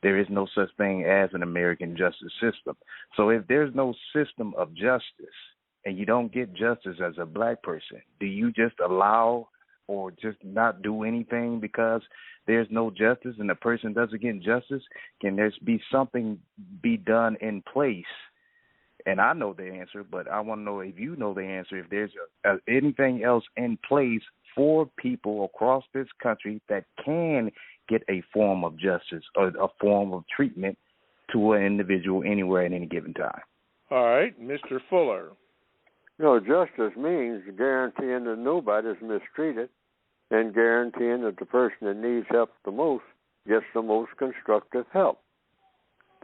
there is no such thing as an American justice system. So if there's no system of justice and you don't get justice as a black person, do you just allow or just not do anything because there's no justice and the person doesn't get justice? Can there be something be done in place? And I know the answer, but I want to know if you know the answer, if there's anything else in place for people across this country that can get a form of justice or a form of treatment to an individual anywhere at any given time. All right, Mr. Fuller. Justice means guaranteeing that nobody's mistreated and guaranteeing that the person that needs help the most gets the most constructive help.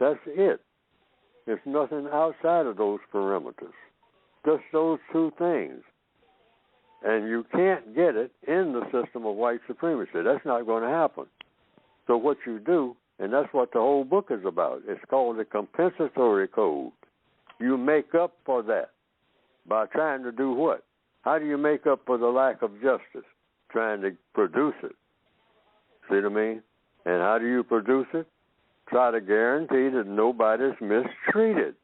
That's it. There's nothing outside of those perimeters. Just those 2 things. And you can't get it in the system of white supremacy. That's not going to happen. So what you do, and that's what the whole book is about, it's called the compensatory code. You make up for that by trying to do what? How do you make up for the lack of justice? Trying to produce it. See what I mean? And how do you produce it? Try to guarantee that nobody's mistreated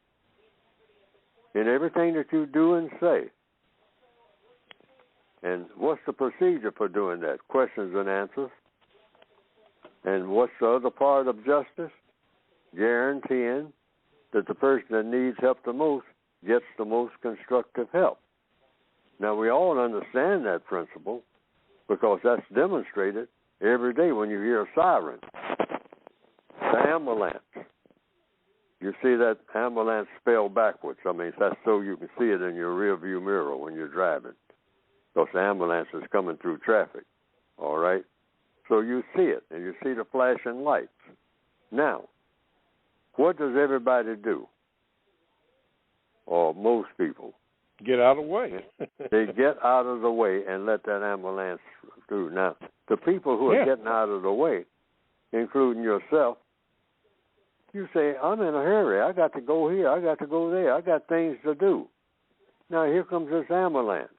in everything that you do and say. And what's the procedure for doing that? Questions and answers. And what's the other part of justice? Guaranteeing that the person that needs help the most gets the most constructive help. Now, we all understand that principle because that's demonstrated every day when you hear a siren. The ambulance. You see that ambulance spelled backwards. I mean, that's so you can see it in your rearview mirror when you're driving. Because the ambulance is coming through traffic. All right? So you see it, and you see the flashing lights. Now, what does everybody do? Or most people? Get out of the way. They get out of the way and let that ambulance through. Now, the people who are getting out of the way, including yourself, you say, I'm in a hurry. I got to go here. I got to go there. I got things to do. Now, here comes this ambulance.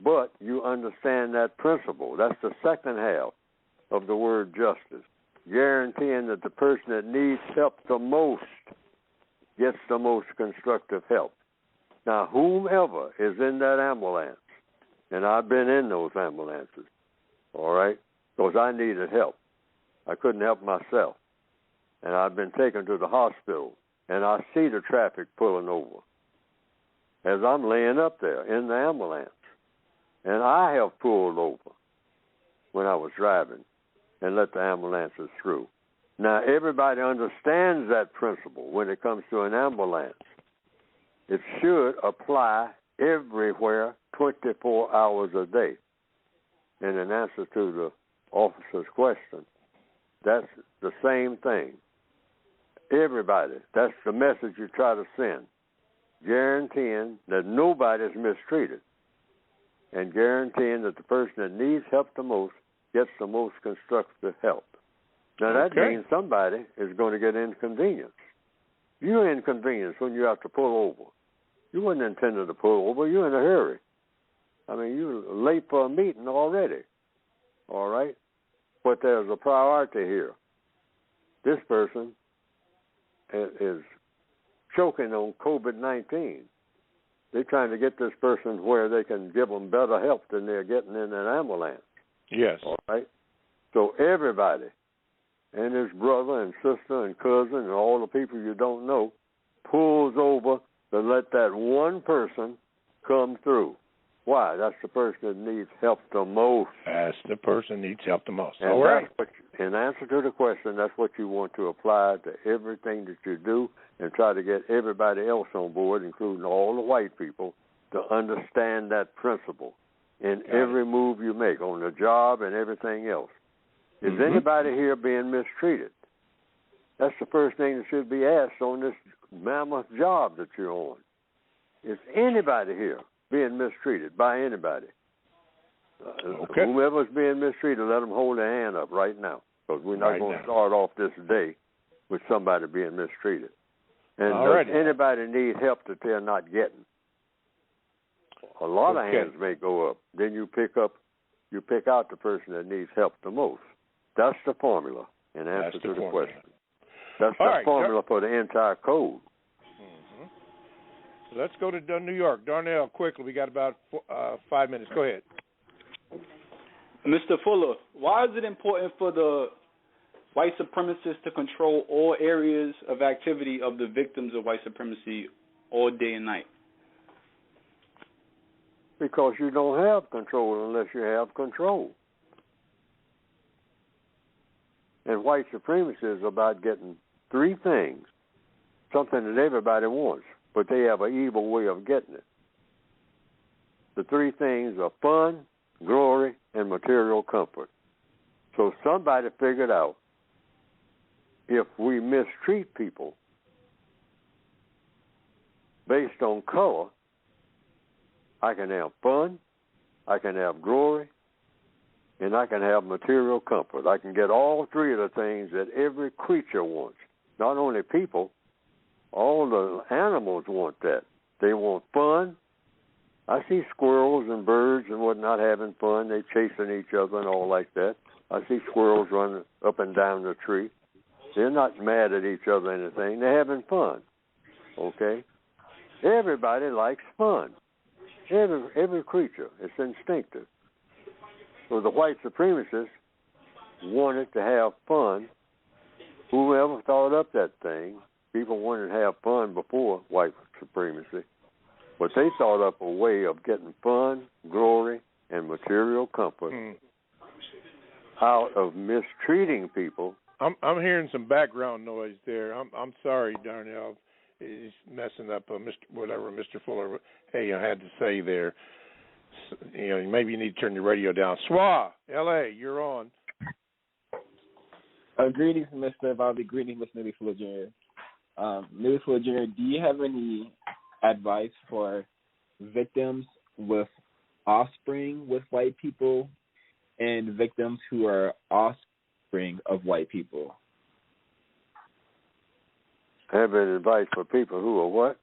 But you understand that principle. That's the second half of the word justice, guaranteeing that the person that needs help the most gets the most constructive help. Now, whomever is in that ambulance, and I've been in those ambulances, all right, because I needed help. I couldn't help myself. And I've been taken to the hospital, and I see the traffic pulling over as I'm laying up there in the ambulance. And I have pulled over when I was driving and let the ambulances through. Now, everybody understands that principle when it comes to an ambulance. It should apply everywhere 24 hours a day. And in answer to the officer's question, that's the same thing. Everybody, that's the message you try to send, guaranteeing that nobody's mistreated and guaranteeing that the person that needs help the most gets the most constructive help. Now, that means somebody is going to get inconvenienced. You're inconvenienced when you have to pull over. You wasn't intending to pull over. You're in a hurry. I mean, you're late for a meeting already, all right? But there's a priority here. This person is choking on COVID-19. They're trying to get this person where they can give them better help than they're getting in an ambulance. Yes. All right? So everybody, and his brother and sister and cousin and all the people you don't know, pulls over to let that one person come through. Why? That's the person that needs help the most. That's the person needs help the most. And all right. In answer to the question, that's what you want to apply to everything that you do and try to get everybody else on board, including all the white people, to understand that principle in every move you make on the job and everything else. Is anybody here being mistreated? That's the first thing that should be asked on this mammoth job that you're on. Is anybody here being mistreated by anybody? Whomever's being mistreated, let them hold their hand up right now, because we're not going to start off this day with somebody being mistreated. And does anybody need help that they're not getting? A lot of hands may go up. Then you pick out the person that needs help the most. That's the formula in answer to the question. That's the formula for the entire code. Let's go to New York. Darnell, quickly. We got about 5 minutes. Go ahead. Mr. Fuller, why is it important for the white supremacists to control all areas of activity of the victims of white supremacy all day and night? Because you don't have control unless you have control. And white supremacy is about getting three things, something that everybody wants, but they have an evil way of getting it. The three things are fun, glory, and material comfort. So somebody figured out if we mistreat people based on color, I can have fun, I can have glory, and I can have material comfort. I can get all three of the things that every creature wants. Not only people, all the animals want that. They want fun. I see squirrels and birds and whatnot having fun. They're chasing each other and all like that. I see squirrels running up and down the tree. They're not mad at each other or anything. They're having fun. Okay? Everybody likes fun. Every creature. It's instinctive. So the white supremacists wanted to have fun. Whoever thought up that thing, people wanted to have fun before white supremacy. But they thought up a way of getting fun, glory, and material comfort out of mistreating people. I'm hearing some background noise there. I'm sorry, Darnell. It's messing up Mr. Fuller had to say there. Maybe you need to turn your radio down. SWA, L.A., you're on. Greetings, Mr. Bobby. Greetings, Mr. Neely Fuller Jr. Neely Fuller Jr., do you have any advice for victims with offspring with white people and victims who are offspring of white people? Have any advice for people who are what?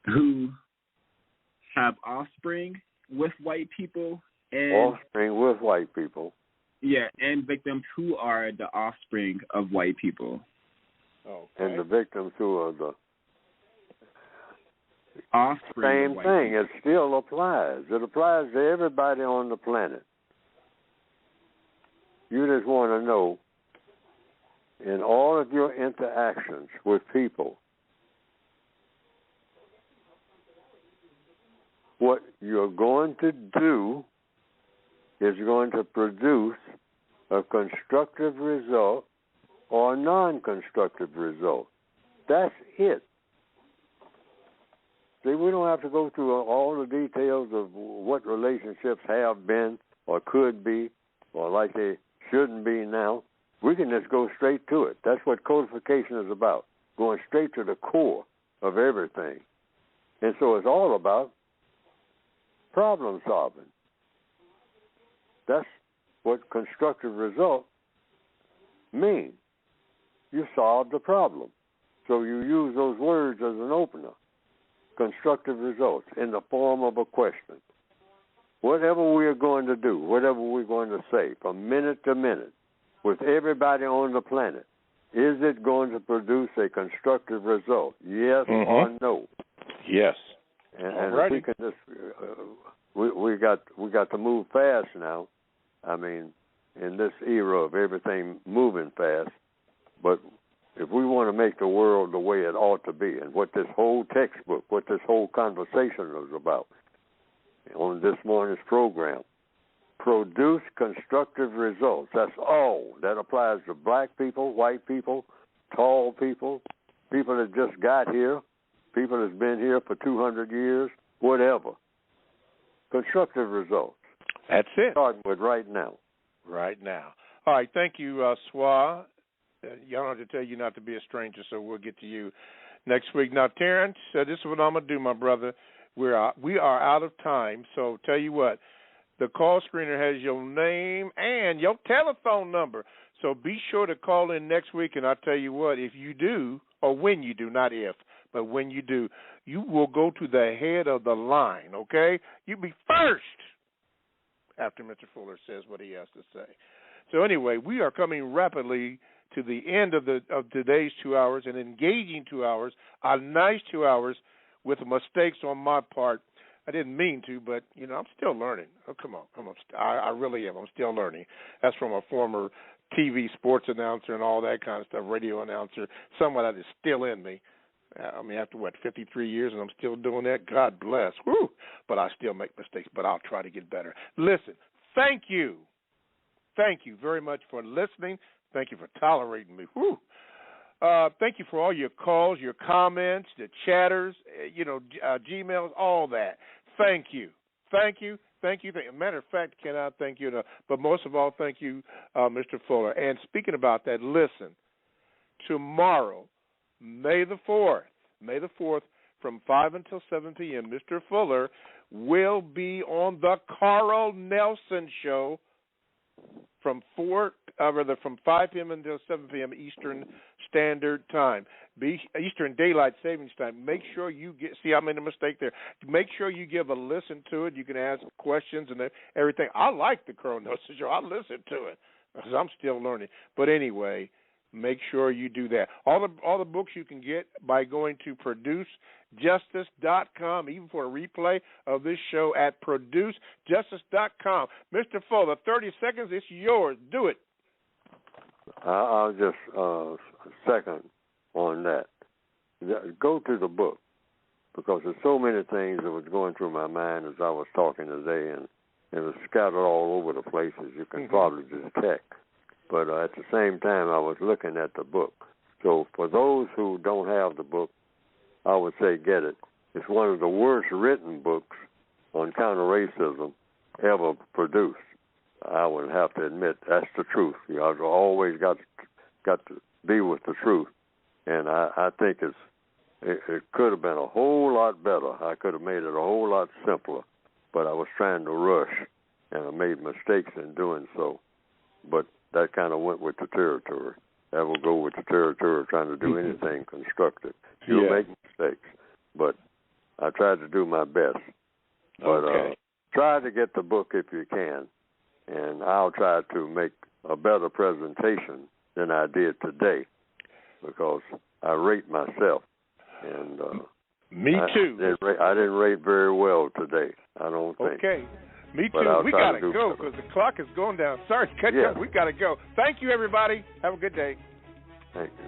Who have offspring with white people and offspring with white people. Yeah, and victims who are the offspring of white people. Okay. And the victims who are the offspring. Same thing. People. It still applies. It applies to everybody on the planet. You just want to know, in all of your interactions with people, what you're going to do is going to produce a constructive result or a non-constructive result. That's it. See, we don't have to go through all the details of what relationships have been or could be or like they shouldn't be now. We can just go straight to it. That's what codification is about, going straight to the core of everything. And so it's all about problem solving. That's what constructive result means. You solve the problem. So you use those words as an opener. Constructive results in the form of a question. Whatever we are going to do, whatever we're going to say from minute to minute with everybody on the planet, is it going to produce a constructive result? Yes or no? Yes. And if we can just, we got to move fast now. I mean, in this era of everything moving fast, but if we want to make the world the way it ought to be, and what this whole textbook, what this whole conversation is about on this morning's program, produce constructive results. That's all. That applies to black people, white people, tall people, people that just got here, people that's been here for 200 years, whatever. Constructive results. That's it. Starting with right now. Right now. All right. Thank you, Swa. Y'all have to tell you not to be a stranger, so we'll get to you next week. Now, Terrence, this is what I'm going to do, my brother. We are out of time, so tell you what, the call screener has your name and your telephone number, so be sure to call in next week, and I'll tell you what, if you do, or when you do, not if, but when you do, you will go to the head of the line, okay? You'll be first after Mr. Fuller says what he has to say. So anyway, we are coming rapidly to the end of today's 2 hours, an engaging 2 hours, a nice 2 hours with mistakes on my part. I didn't mean to, but, I'm still learning. Oh, come on. I really am. I'm still learning. That's from a former TV sports announcer and all that kind of stuff, radio announcer, someone that is still in me. I mean, after, 53 years, and I'm still doing that? God bless. Woo! But I still make mistakes, but I'll try to get better. Listen, thank you. Thank you very much for listening. Thank you for tolerating me. Whew. Thank you for all your calls, your comments, the chatters, Gmails, all that. Thank you. Thank you. Thank you. Matter of fact, cannot thank you enough. But most of all, thank you, Mr. Fuller. And speaking about that, listen, tomorrow, May the 4th, from 5 until 7 p.m., Mr. Fuller will be on the Carl Nelson Show from 5 p.m. until 7 p.m. Eastern Standard Time, Eastern Daylight Savings Time. Make sure you I made a mistake there. Make sure you give a listen to it. You can ask questions and everything. I like the Carl Nelson Show. I listen to it because I'm still learning. But anyway, make sure you do that. All the books you can get by going to producejustice.com, even for a replay of this show at producejustice.com. Mr. Fuller, 30 seconds, it's yours. Do it. I'll just second on that. Go to the book, because there's so many things that was going through my mind as I was talking today, and it was scattered all over the place, as you can probably detect. But at the same time, I was looking at the book. So for those who don't have the book, I would say get it. It's one of the worst written books on counter-racism ever produced. I would have to admit that's the truth. I've always got to be with the truth. And I think it could have been a whole lot better. I could have made it a whole lot simpler. But I was trying to rush, and I made mistakes in doing so. But that kind of went with the territory. That will go with the territory of trying to do anything constructive. You'll make mistakes, but I tried to do my best. But try to get the book if you can, and I'll try to make a better presentation than I did today, because I rate myself. And me too. I didn't rate very well today, I don't think. Okay. Me too. We got to go because the clock is going down. Sorry to cut you off. We got to go. Thank you, everybody. Have a good day. Thank you.